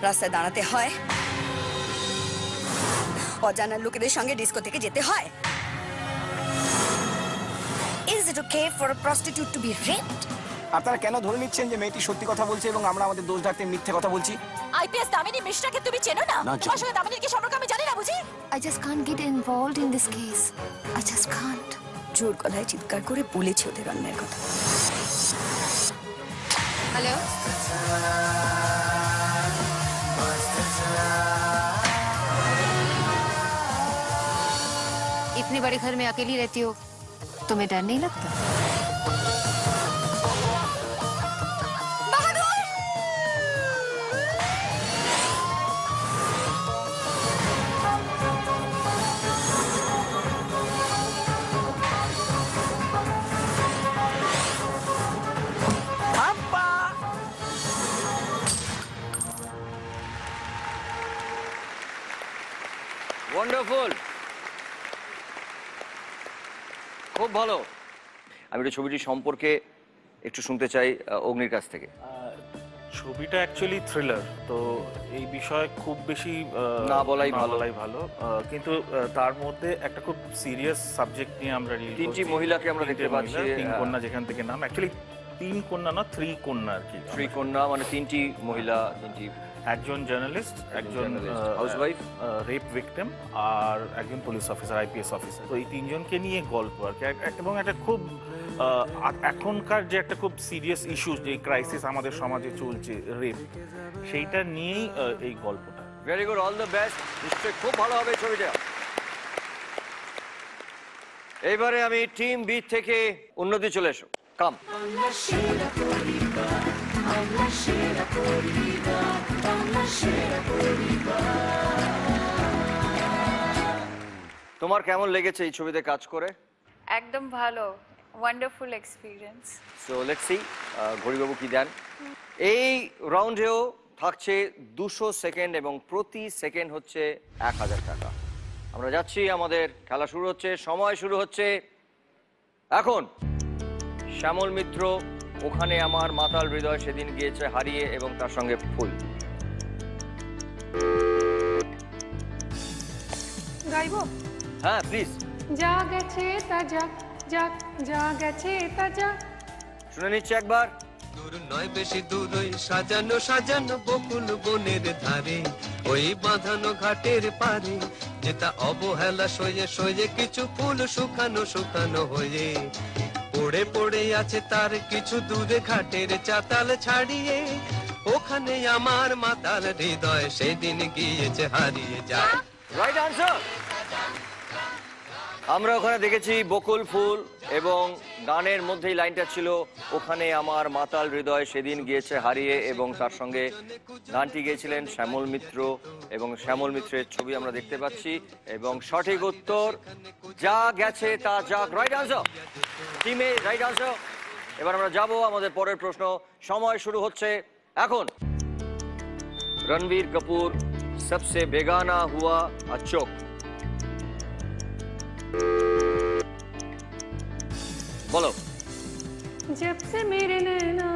রাস্তায় দাঁড়াতে হয়, অজানা লোকেদের সঙ্গে ডিস্কো থেকে যেতে হয়। Is it okay for a prostitute to be raped? আপনারা কেন ধরে নিচ্ছেন যে মেয়েটি সত্যি কথা বলছে এবং আমরা আমাদের দোষ ঢাকতে মিথ্যে কথা বলছি? আইপিএস দামিনী মিশ্রাকে তুমি চেনো না? না, তোমার সঙ্গে দামিনীর কি সম্পর্ক আমি জানি না বুঝি? I just can't get involved in this case. I just can't. জোর গলায় চিৎকার করে বলেছি ওদের অন্যায়ের কথা। হ্যালো, इतने बड़े घर में अकेली रहती हो, तुम्हें डर नहीं लगता? ওয়ান্ডারফুল, খুব ভালো। আমি একটু ছবিটি সম্পর্কে একটু শুনতে চাই অগ্নির কাছ থেকে। ছবিটা অ্যাকচুয়ালি থ্রিলার, তো এই বিষয়ে খুব বেশি না বলাই ভালো, কিন্তু তার মধ্যে একটা খুব সিরিয়াস সাবজেক্ট নিয়ে আমরা 3টি মহিলাকে আমরা দেখতে পাচ্ছি। 3 কন্যা, যেখান থেকে নাম অ্যাকচুয়ালি 3 কন্যা না 3 কন্যা আর কি। 3 কন্যা মানে 3টি মহিলা, 3টি, একজন জার্নালিস্ট, একজন হাউসওয়াইফ, রেপ ভিকটিম, আর একজন পুলিশ অফিসার, আইপিএস অফিসার। তো এই 3 জনকে নিয়ে গল্প আর কি, এবং একটা খুব এখনকার যে একটা খুব সিরিয়াস ইস্যু, যে ক্রাইসিস আমাদের সমাজে চলছে, রেপ, সেইটা নিয়েই এই গল্পটা। Very good, all the best. নিশ্চয়ই খুব ভালো হবে ছবিটা। এইবারে আমি টিম বি থেকে উন্নতি, চলে এসো, কাম। তোমার কেমন লেগেছে এই ছবিতে কাজ করে? একদম ভালো, wonderful experience. So let's see ঘড়িবাবু কি দেন। এই রাউন্ডেও থাকছে 200 সেকেন্ড এবং প্রতি সেকেন্ড হচ্ছে 1000 টাকা। আমরা যাচ্ছি, আমাদের খেলা শুরু হচ্ছে, সময় শুরু হচ্ছে এখন। শ্যামল মিত্র, ওখানে আমার মাতাল হৃদয় সেদিন গিয়েছে হারিয়ে এবং তার সঙ্গে ফুল। গাইবো? হ্যাঁ প্লিজ। যা গেছে তা যাক যাক, যা গেছে তা যাক। শুনে নিচ্ছি একবার। দূর নয় বেশি দূর ওই সাজানো সাজানো বকুল বনের ধারে, ওই বাঁধানো ঘাটের পারে, যেটা অবহেলা সয়ে সয়ে কিছু ফুল শুকানো শুকানো হয়ে পড়ে পড়ে আছে তার কিছু দূরে ঘাটের চাতাল ছাড়িয়ে, ওখানে আমার মাতাল হৃদয় সেদিন গিয়েছে হারিয়ে। যা রাইট আনসার। আমরা ওখানে দেখেছি বকুল ফুল এবং গানের মধ্যেই লাইনটা ছিল ওখানে আমার মাতাল হৃদয় সেদিন গিয়েছে হারিয়ে, এবং তার সঙ্গে গানটি গেয়েছিলেন শ্যামল মিত্র এবং শ্যামল মিত্রের ছবি আমরা দেখতে পাচ্ছি। এবং সঠিক উত্তর যা গেছে তা যাক, রাইট আনসার টিমে, রাইট আনসার। এবার আমরা যাব আমাদের পরের প্রশ্ন, সময় শুরু হচ্ছে এখন। রণবীর কাপুর সবসে বেগানা হুয়া अचोक। बोलो। जब से मेरे नैना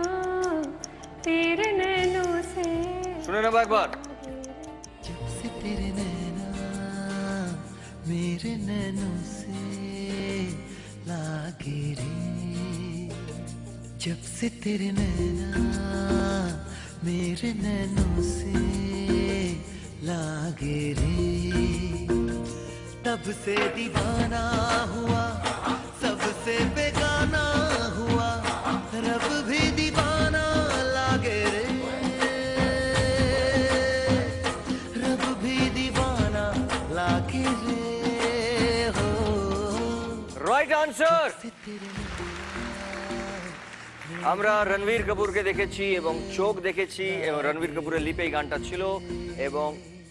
तेरे नैनों से। सुने ना एक बार। जब से तेरे नैना मेरे नैनों से लागे रे, जब से तेरे नैना मेरे नैनों से लागे रे, तब से दीवाना हुआ सबसे बेगाना हुआ, रब भी दीवाना लागे रे, रब भी दीवाना लागे रे हो। Right answer. আমরা রণবীর কাপুরকে দেখেছি এবং চোখ দেখেছি, এবং রণবীর কাপুরের লিপে এই গানটা ছিল এবং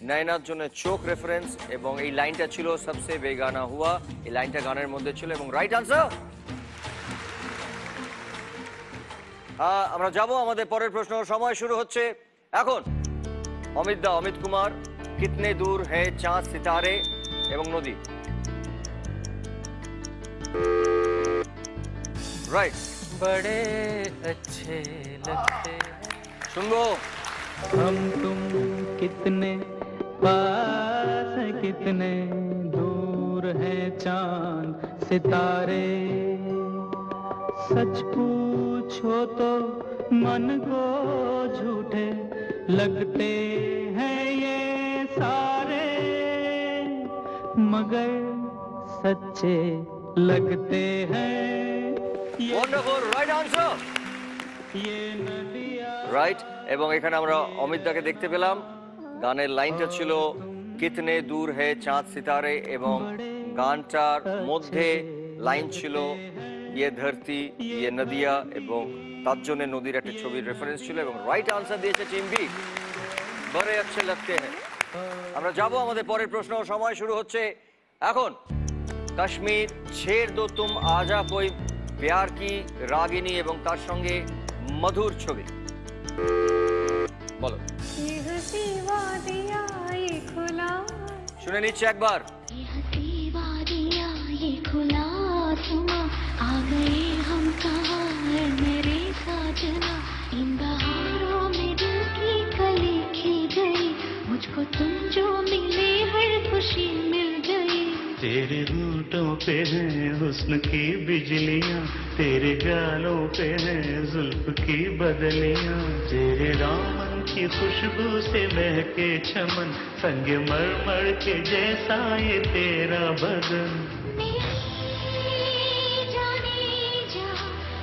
নয়নার জন্য চোখ রেফারেন্স, এবং এই লাইনটা ছিল সবসে বেগানা হুয়া, এই লাইনটা গানের মধ্যে ছিল এবং রাইট আনসার। আমরা যাব আমাদের পরের প্রশ্ন, সময় শুরু হচ্ছে এখন। অমিত দা, অমিত কুমার, কিতনে দূর হ্যায় চাঁদ সিতারে এবং নদী। রাইট। बड़े अच्छे लगते सुनो। हम तुम कितने पास हैं, कितने दूर हैं चांद सितारे, सच पूछो तो मन को झूठे लगते हैं ये सारे, मगर सच्चे लगते हैं। Wonderful, right answer. রাইট। এবং এখানে আমরা অমিত দাকে দেখতে পেলাম, গানের লাইনটা ছিল কিতনে দূর হে চাঁদ সিতারে, এবং গানটার মধ্যে লাইন ছিল ইয়ে ধরতি ইয়ে নদিয়া, এবং তার জন্য নদীর একটা ছবির রেফারেন্স ছিল, এবং রাইট আনসার দিয়েছে টিম বি, বড়ে अच्छे लगते हैं। আমরা যাব আমাদের পরের প্রশ্ন, সময় শুরু হচ্ছে এখন। কাশ্মীর ছেড় দো তুম আজা কোই প্যার কি রাগিনী এবং তার সঙ্গে মধুর ছবি। বলো। শুনে নিচ্ছে একবার। मुझको तुम जो मिले हर खुशी मिल गई, तेरे होठों पे है हुस्न की बिजलियां, तेरे गालों पे है जुल्फ की बदलियां, तेरे दामन की खुशबू से महके चमन, संग मरमर के जैसा ये तेरा बदन। जाने जा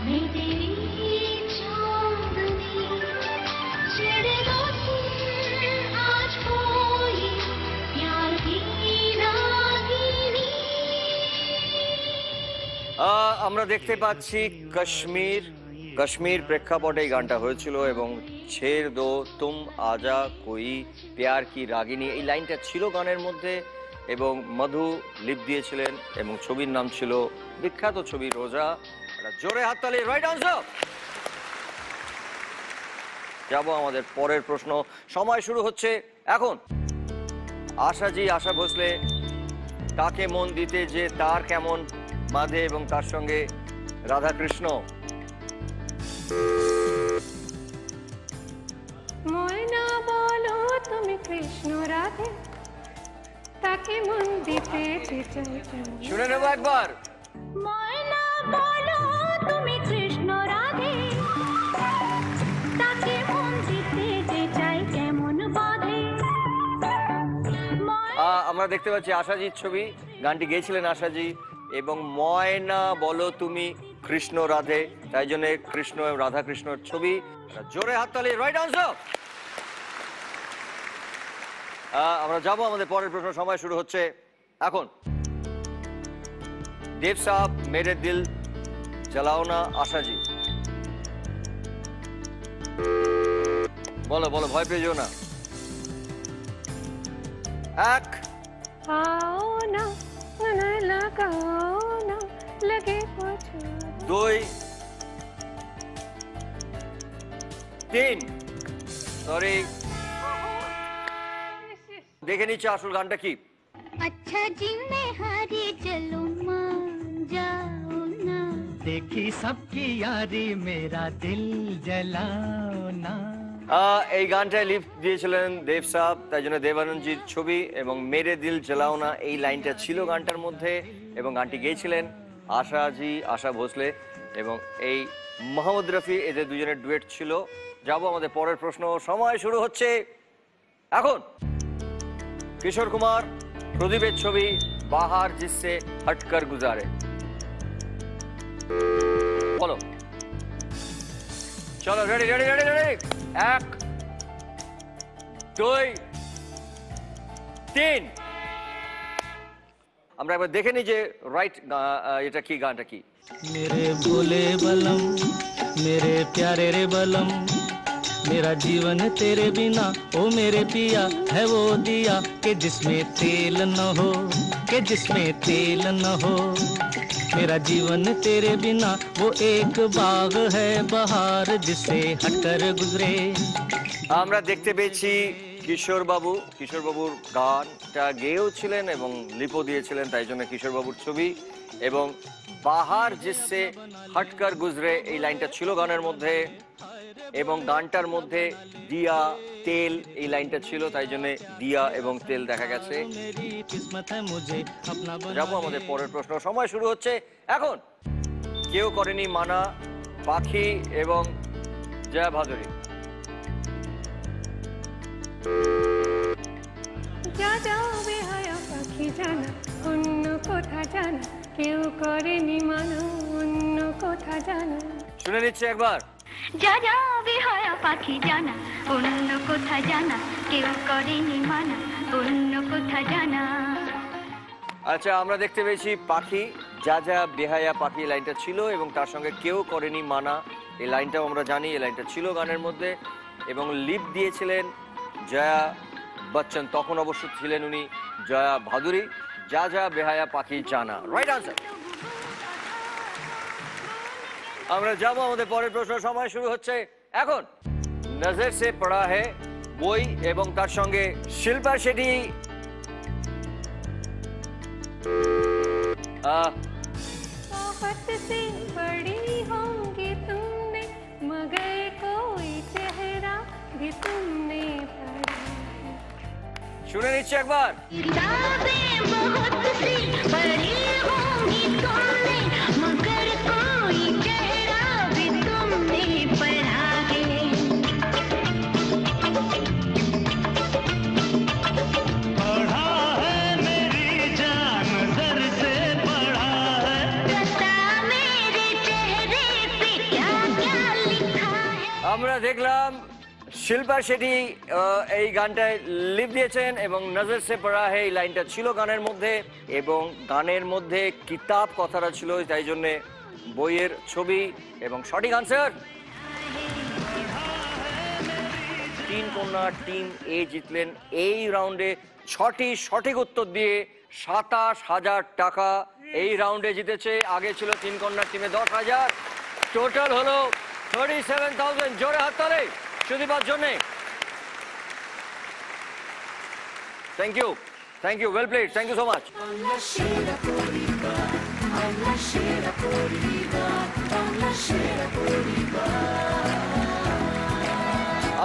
मैं तेरी चांदनी, छेड़ लो तुम आज कोई प्यार की रागिनी। আমরা দেখতে পাচ্ছি কাশ্মীর, কাশ্মীর প্রেক্ষাপটে এই গানটা হয়েছিল, এবং ছেড় দো তুম আজা কোই প্যার কি রাগিনী এই লাইনটা ছিল গানের মধ্যে, এবং মধু লিপ দিয়েছিলেন, এবং ছবির নাম ছিল বিখ্যাত ছবি রোজা। জোরে হাততালি, রাইট আনসার। যাব আমাদের পরের প্রশ্ন। সময় শুরু হচ্ছে এখন। আশাজি আশা ভোসলে তাকে মন দিতে যে তার কেমন বাঁধে এবং তার সঙ্গে রাধাকৃষ্ণ। ময়না বলো তুমি কৃষ্ণ রাধে তাকে মন দিতে যে চাই কেমন। শুনে নেবো একবার। ময়না বলো তুমি কৃষ্ণ রাধে তাকে মন দিতে যে চাই কেমন বাঁধে। আমরা দেখতে পাচ্ছি আশাজির ছবি, গানটি গেয়েছিলেন আশাজি, এবং ময়না বলো তুমি কৃষ্ণ রাধে, তাই জন্য কৃষ্ণ এবং রাধা কৃষ্ণর ছবি। জোরে হাততালি, রাইট আনসার। আমরা যাব আমাদের পরের প্রশ্ন। সময় শুরু হচ্ছে এখন। দেব সাহেব মেরে দিল জ্বালাও না আশাজি। বলো বলো, ভয় পেয়ে যেও না। এক, आओ ना मन लगाओ ना लगे कुछ। দুই, তিন, সরি, দেখে নিচ্ছে আসল গানটা কি। अच्छा जी मैं हारी चलो मान जाओ ना देखी सबकी यारी मेरा दिल जलाओ ना। এই গানটায় লিফট দিয়েছিলেন দেব সাহেব, তাই জন্য দেবানন্দজির ছবি, এবং মেরে দিল জ্বালাও না এই লাইনটা ছিল গানটার মধ্যে, এবং গানটি গেয়েছিলেন আশাজি আশা ভোসলে, এবং এই মোহাম্মদ রফি, এদের দুজনের ডুয়েট ছিল। যাব আমাদের পরের প্রশ্ন। সময় শুরু হচ্ছে এখন। কিশোর কুমার প্রদীপের ছবি বাহার জিসসে হটকর গুজারে। বলো, চলো, রেডি রেডি রেডি রেডি। এক, দুই, তিন। আমরা একবার দেখে নিই যে রাইট এটা কি, গানটা কি। मेरे भोले बलम मेरे प्यारे रे बलम मेरा जीवन तेरे बिना ओ मेरे पिया है वो दिया कि जिसमें तेल न हो, कि जिसमें तेल न हो। मेरा जीवन तेरे बिना वो एक बाग है बहार जिससे हटकर गुजरे। আমরা দেখতে পেয়েছি কিশোর বাবুর গানটা গেয়েও ছিলেন এবং লিপো দিয়েছিলেন, তাই জন্য কিশোর বাবুর ছবি, এবং বাহার জিসসে হটকর গুজরে এই লাইনটা ছিল গানের মধ্যে, এবং গানটার মধ্যে দিয়া তেল এই লাইনটা ছিল, তাই জন্য দিয়া এবং তেল দেখা গেছে। যাবো আমাদের পরের প্রশ্ন। সময় শুরু হচ্ছে এখন। কেউ করেনি মানা পাখি এবং জয়া ভাদুরী। যা যাও বেহায়া পাখি জানা অন্য কোথা জানা কেউ করেনি মানা অন্য কোথা জানা। শুনে নিচ্ছে একবার। যা যাও বেহায়া পাখি জানা অন্য কোথা জানা কেউ করেনি মানা অন্য কোথা জানা। আচ্ছা, আমরা দেখতে পেয়েছি পাখি, যা যা বেহায়া পাখি লাইনটা ছিল, এবং তার সঙ্গে কেউ করেনি মানা এই লাইনটাও আমরা জানি, এই লাইনটা ছিল গানের মধ্যে, এবং লিপ দিয়েছিলেন জয়া বচ্চন, তখন অবশ্য ছিলেন উনি জয়া ভাদুরী। যা যা বেহায়া পাখি জানা, রাইট আনসার। আমরা যাব আমাদের পরের প্রশ্ন। সময় শুরু হচ্ছে এখন। নজর সে পড়া হে বই, এবং তার সঙ্গে শিল্পা শেঠি। बहुत से बड़ी होंगी तुमने मगर कोई चेहरा भी तुमने पढ़ा। শুনে নিচ্ছে একবার। किताबें बहुत सी बड़ी होंगी तुमने मगर कोई चेहरा भी तुमने पढ़ा है। पढ़ा है मेरी जान दर से पढ़ा है। बता मेरे चेहरे पे क्या क्या लिखा है। আমরা দেখলাম শিল্পা শেঠি এই গানটায় লিপ দিয়েছেন, এবং নজর সে পড়া হে এই লাইনটা ছিল গানের মধ্যে, এবং গানের মধ্যে কিতাব কথাটা ছিল, তাই জন্যে বইয়ের ছবি, এবং সঠিক আনসার। তিন কন্যা টিম এ জিতলেন এই রাউন্ডে 6টি সঠিক উত্তর দিয়ে 27,000 টাকা এই রাউন্ডে জিতেছে। আগে ছিল তিন কন্যা টিমে 10,000, টোটাল হলো 37,000। জোরে হাততালি। সুদীপার জন্যে। Thank you, thank you, well played, thank you so much.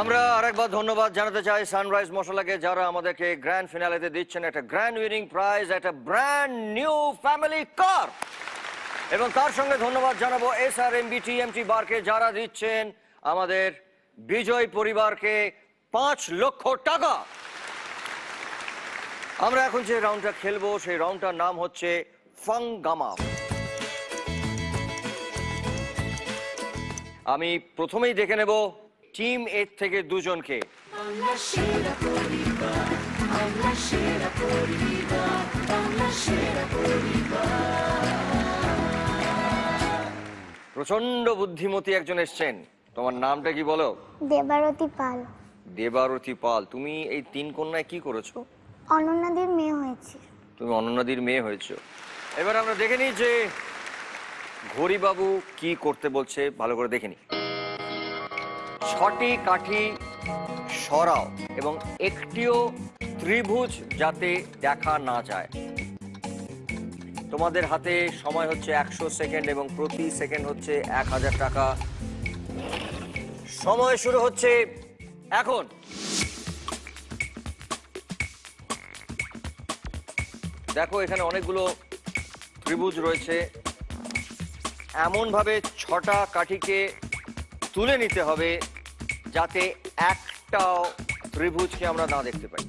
আমরা আরেকবার ধন্যবাদ জানাতে চাই সানরাইজ মশলাকে, যারা আমাদেরকে গ্র্যান্ড ফিনালেতে দিচ্ছেন একটা গ্র্যান্ড উইনিং প্রাইজ, একটা ব্র্যান্ড নিউ ফ্যামিলি কার। এবং তার সঙ্গে ধন্যবাদ জানাবো SRMB TMT বারকে, যারা দিচ্ছেন আমাদের বিজয় পরিবারকে 5 লক্ষ টাকা। আমরা এখন যে রাউন্ডটা খেলবো সেই রাউন্ডটার নাম হচ্ছে ফাঙ্গামা। আমি প্রথমেই দেখে নেব টিম এ থেকে দুজনকে। প্রচন্ড বুদ্ধিমতী একজন এসছেন, তোমার নামটা কি বলো? দেবারতী পাল। দেবারতী পাল, তুমি এই 3 কন্যায় কি করেছো? অনন্যাদির মেয়ে হয়েছে। তুমি অনন্যাদির মেয়ে হয়েছো। এবার আমরা দেখে নিই যে ঘড়িবাবু কি করতে বলছে, ভালো করে দেখে নিই। 6টি কাঠি সরাও এবং একটিও ত্রিভুজ যাতে দেখা না যায়। তোমাদের হাতে সময় হচ্ছে 100 সেকেন্ড এবং প্রতি সেকেন্ড হচ্ছে 1000 টাকা। সময় শুরু হচ্ছে এখন। দেখো এখানে অনেকগুলো ত্রিভুজ রয়েছে, এমন ভাবে 6টা কাঠিকে তুলে নিতে হবে যাতে একটাও ত্রিভুজকে আমরা না দেখতে পাই।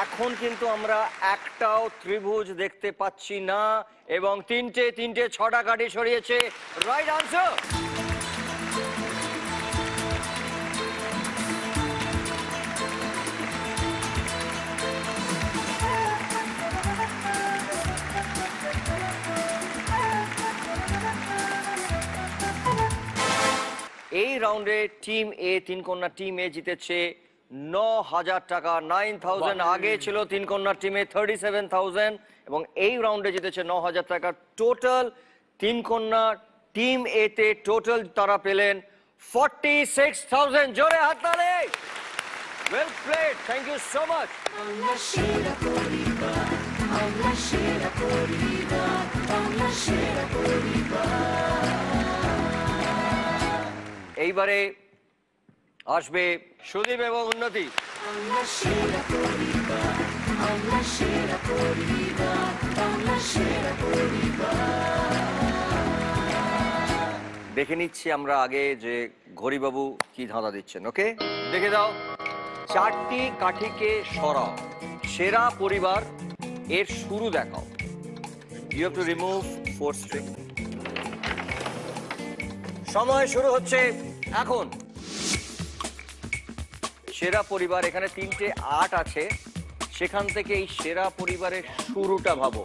এখন কিন্তু আমরা একটাও ত্রিভুজ দেখতে পাচ্ছি না এবং তিনটে 6টা কাঠি সরিয়েছে। Right answer. এই রাউন্ডে টিম এ, 3 কন্যা টিম এ জিতেছে 9000 টাকা, 9000। আগে ছিল 3 কন্যার টিমে 37,000 এবং এই রাউন্ডে জিতেছে 9000 টাকা। টোটাল 3 কন্যা টিম এ তে টোটাল তারা পেলেন 46,000। জোরে হাততালি। Well played, thank you so much. এইবারে আসবে সুদীপ এবং উন্নতি। দেখে নিচ্ছি আমরা আগে যে ঘড়িবাবু কি ধাঁধা দিচ্ছেন। ওকে, দেখে দাও। 4টি কাঠিকে সরাও, সেরা পরিবার এর শুরু দেখাও। You have to remove 4 string. সময় শুরু হচ্ছে এখন। সেরা পরিবার, এখানে 3টে 8 আছে, সেখান থেকে এই সেরা পরিবারের শুরুটা ভাবো।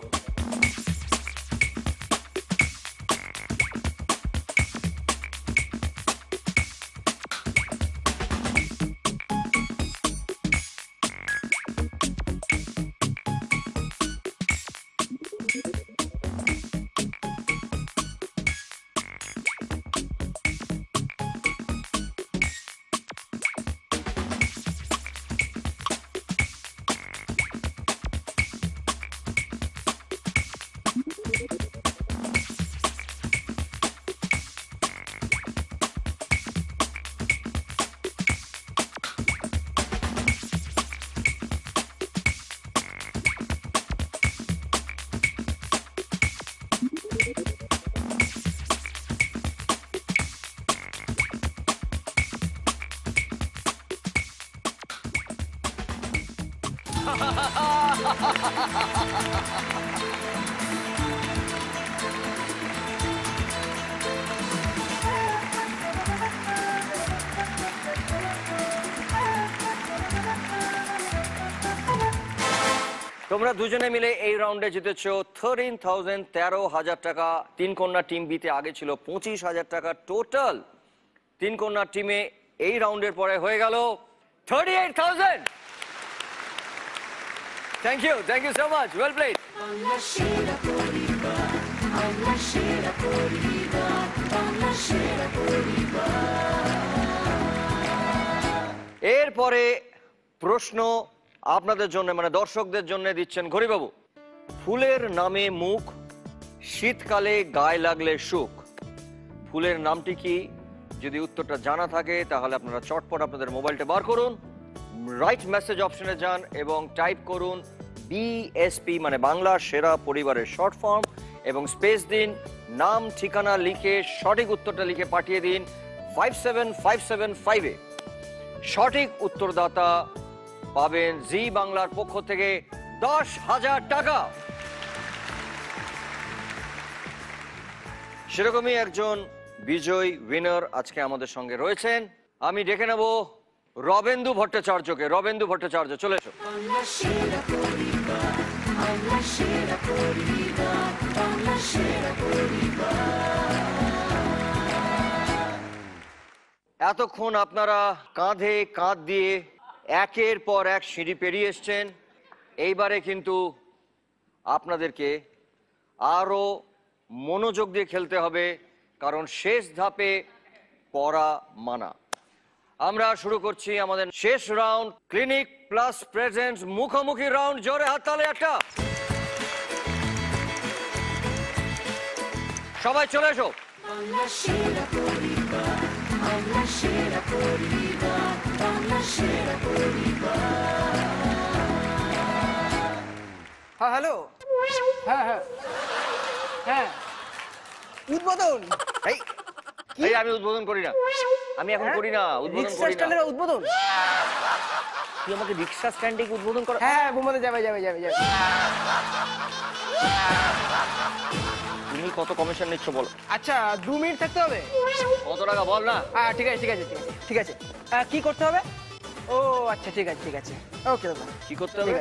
তোমরা দুজনে মিলে এই রাউন্ডে জিতেছো 13,000 13,000 টাকা। তিন কন্যা টিম বিতে আগে ছিল 25,000 টাকা টোটাল। তিন কন্যা টিমে এই রাউন্ডের পরে হয়ে গেল 38,000। Thank you so much, well played. এরপরে প্রশ্ন আপনাদের জন্য মানে দর্শকদের জন্য দিচ্ছেন ঘড়িবাবু। ফুলের নামে মুখ, শীতকালে গায়ে লাগলে সুখ। ফুলের নামটি কি? যদি উত্তরটা জানা থাকে তাহলে আপনারা চটপট আপনাদের মোবাইলটা বার করুন, রাইট মেসেজ অপশনে যান এবং টাইপ করুন বিএসপি মানে বাংলা সেরা পরিবারের শর্ট ফর্ম এবং স্পেস দিন, নাম ঠিকানা লিখে সঠিক উত্তরটা লিখে পাঠিয়ে দিন 57575-এ। সঠিক উত্তরদাতা পাবেন জি বাংলার পক্ষ থেকে 10,000 টাকা। সেরকমই একজন বিজয়ী উইনার আজকে আমাদের সঙ্গে রয়েছেন। আমি ডেকে নেব রবেন্দু ভট্টাচার্যকে। রবেন্দু ভট্টাচার্য, চলে এসো। এতক্ষণ আপনারা কাঁধে কাঁধ দিয়ে একের পর এক সিঁড়ি পেরিয়ে এসছেন। এইবারে কিন্তু আপনাদেরকে আরো মনোযোগ দিয়ে খেলতে হবে, কারণ শেষ ধাপে পড়া মানা। আমরা শুরু করছি আমাদের শেষ রাউন্ড, ক্লিনিক প্লাস প্রেজেন্স মুখোমুখি রাউন্ড। জোরে হাততালি একটা। সবাই চলে এসো। হ্যাঁ হ্যালো, হ্যাঁ হ্যাঁ হ্যাঁ উদ্বোধন। এই আমি উদ্বোধন করি না, আমি এখন করি না উদ্বোধন করি না। উদ্বোধন তুই আমাকে রিক্সা স্ট্যান্ডে উদ্বোধন কর। হ্যাঁ বোমাতে যাবে যাবে যাবে যাবে। তুমি কত কমিশন নিচ্ছ বলো? আচ্ছা 2 মিনিট থাকতে হবে। কত টাকা বল না। ঠিক আছে ঠিক আছে ঠিক আছে ঠিক আছে। কি করতে হবে? ও আচ্ছা ঠিক আছে ঠিক আছে, ওকে দাদা। কি করতে হবে?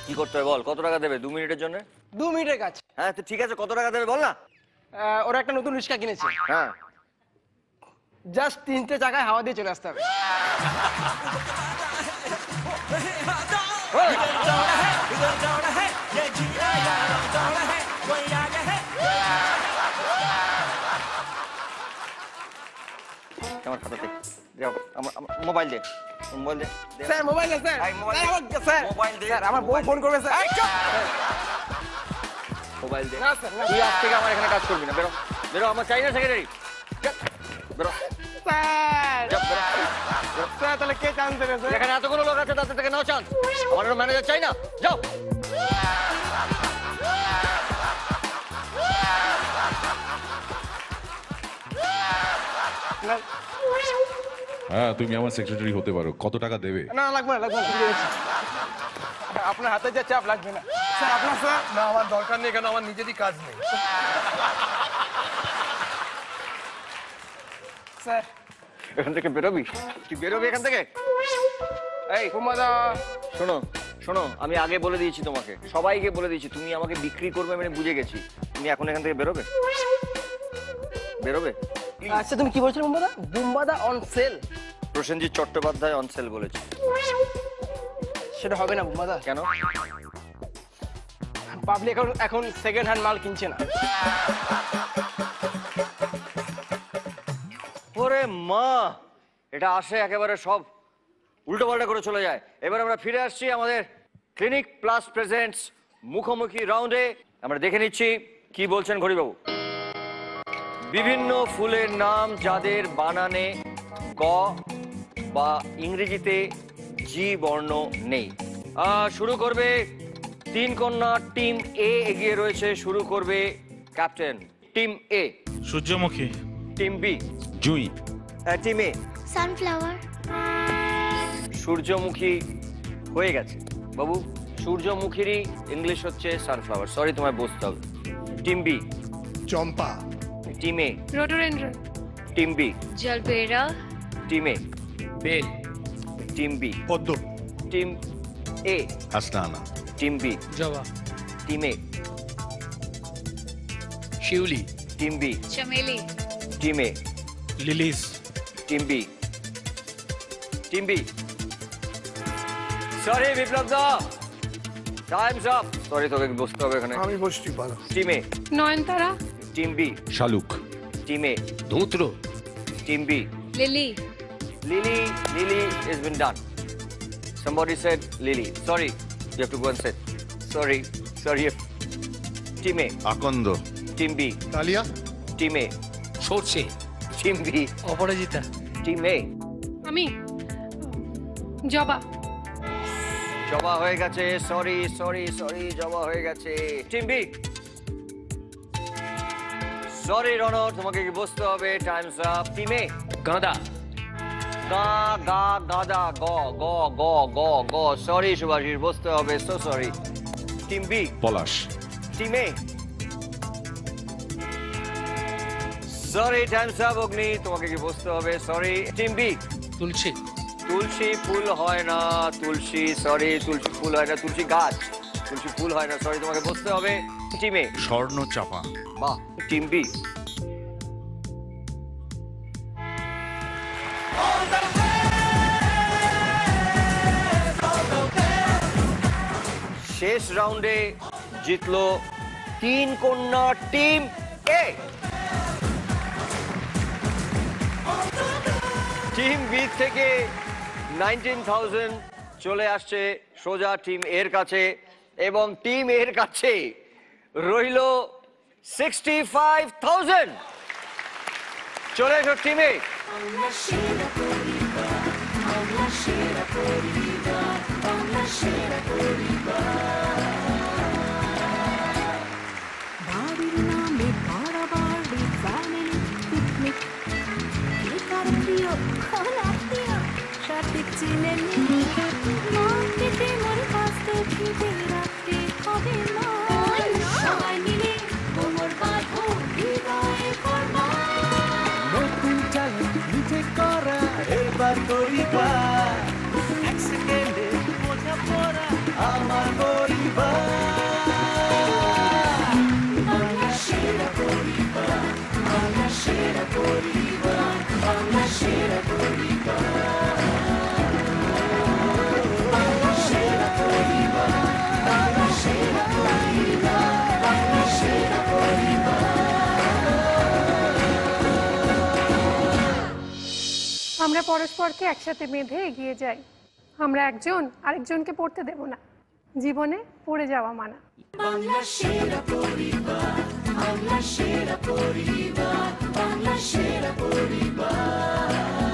কি করতে হবে বল, কত টাকা দেবে 2 মিনিটের জন্য? 2 মিনিটের কাজ। হ্যাঁ তো ঠিক আছে, কত টাকা দেবে বল না। ওরা একটা নতুন রিক্সা কিনেছে। হ্যাঁ, জাস্ট 3টে চাকায় হাওয়া দিয়ে চলে আসতে হবে। আমার খাতাতে আমার মোবাইল দে, মোবাইল দে স্যার। মোবাইল দে স্যার। স্যার মোবাইল দে। স্যার আমার বউ ফোন করবে স্যার। মোবাইল দে। না স্যার, না। তুই আজ থেকে আমার এখানে কাজ করবি না, বেরো বেরো। আমার চাই না সেক্রেটারি, বেরো। স্যার স্যার তাহলে কে চান্স দেবে স্যার? এখানে এতগুলো লোক আছে, তাদের থেকে নাও চান্স। আমার ম্যানেজার চাই না, যাও। হ্যাঁ, তুমি আমার সেক্রেটারি হতে পারো। কত টাকা দেবে? না লাগবে না, লাগবে না। আপনার হাতে যা চাপ লাগবে না স্যার। আপনার স্যার না, আমার দরকার নেই, কেন আমার নিজেরই কাজ নেই। স্যার এখান থেকে বেরোবি? তুই বেরোবি এখান থেকে? এই হুমাদা শোনো শোনো, আমি আগে বলে দিয়েছি তোমাকে, সবাইকে বলে দিয়েছি, তুমি আমাকে বিক্রি করবে মানে বুঝে গেছি। তুমি এখন এখান থেকে বেরোবে, বেরোবে। আচ্ছা তুমি কি বলছিলে বুম্বাদা? বুম্বাদা on sale? Prosenjit Chattopadhyay on sale বলেছে। সেটা হবে না বুম্বাদা। কেন? পাবলিক এখন সেকেন্ড হ্যান্ড মাল কিনছে না। ওরে মা, এটা আসে একেবারে সব উল্টো পাল্টা করে চলে যায়। এবার আমরা ফিরে আসছি আমাদের ক্লিনিক প্লাস প্রেজেন্টস মুখোমুখি রাউন্ডে। আমরা দেখে নিচ্ছি কি বলছেন ঘড়িবাবু। বিভিন্ন ফুলের নাম যাদের বানানে গ বা ইংরেজিতে জি বর্ণ নেই। শুরু করবে তিন কন্যা টিম এ, এগিয়ে রয়েছে। শুরু করবে ক্যাপ্টেন টিম এ। সূর্যমুখী। টিম বি জুঁই। Team A sunflower. সূর্যমুখী হয়ে গেছে বাবু। সূর্যমুখীরই ইংলিশ হচ্ছে সানফ্লাওয়ার। সরি, তোমায় বুঝতে হবে। টিম বি চম্পা। Team A rhododendron. Team B gerbera. Team A বেল। টিম বি পদ্ম। টিম এ হাসনানা। টিম বি জবা। টিম এ শিউলি। টিম বি চমেলি। Team A lilies. Team B team B sorry Biplab দা, টাইমস আপ। সরি, তোকে বসতে হবে এখানে। আমি বসছি, ভালো। টিম এ নয়নতারা। টিম বি শালুক। টিম এ ধুত্র। Team B lily. Lily has been done. Somebody said Lily. Sorry, you have to go and sit. Sorry. Team A. আকন্দ। Team B. তালিয়া। Team A. সরষে। Team B. অপরাজিতা। Team A. আমি জবা। জবা হয়ে গেছে। সরি, জবা হয়ে গেছে। Team B. সরি রণ, তোমাকে কি বসতে হবে। Times up. Team A. গাঁদা। গাদা। গ। সরি সুভাষিস, বসতে হবে। So sorry. টিম বি পলাশ। টিম এ সরি, টাইমস আপ। অগ্নি, তোমাকে কি বসতে হবে। সরি। টিম বি তুলসী। তুলসী ফুল হয় না। তুলসী, সরি, তুলসী ফুল হয় না। তুলসী গাছ, তুলসী ফুল হয় না। সরি, তোমাকে বসতে হবে। টিম এ স্বর্ণ চাপা। বাহ। টিম বি শেষ রাউন্ডে জিতলো 3 কন্যা টিম এ। টিম বি থেকে 19,000 চলে আসছে সোজা টিম এর কাছে, এবং টিম এর কাছে রইল 65,000। চলে এসো টিম এ। বাড়ির নামে ভাড়া বাড়ি, ফ্যামিলি পিকনিক, বেকার প্রিয় কোন আত্মীয় সঠিক চিনে নি, মাটিতে মোর কাস্ত খিদে রাখতে হবে না, সবাই মিলে কোমর বাঁধো হৃদয়ে করবা, নতুন চালে নিজে করা এবার করিবা, এক সেকেন্ডে বোঝা পড়া আমার পরিবার। বাংলা সেরা পরিবার, বাংলা সেরা পরিবার, বাংলা সেরা পরিবার, বাংলা সেরা পরিবার, বাংলা সেরা পরিবার, বাংলা সেরা পরিবার। আমরা পরস্পরকে একসাথে বেঁধে এগিয়ে যাই। আমরা একজন আরেকজনকে পড়তে দেব না, জীবনে পড়ে যাওয়া মানা। বাংলা সেরা পরিবার, বাংলা সেরা পরিবার, বাংলা সেরা পরিবার।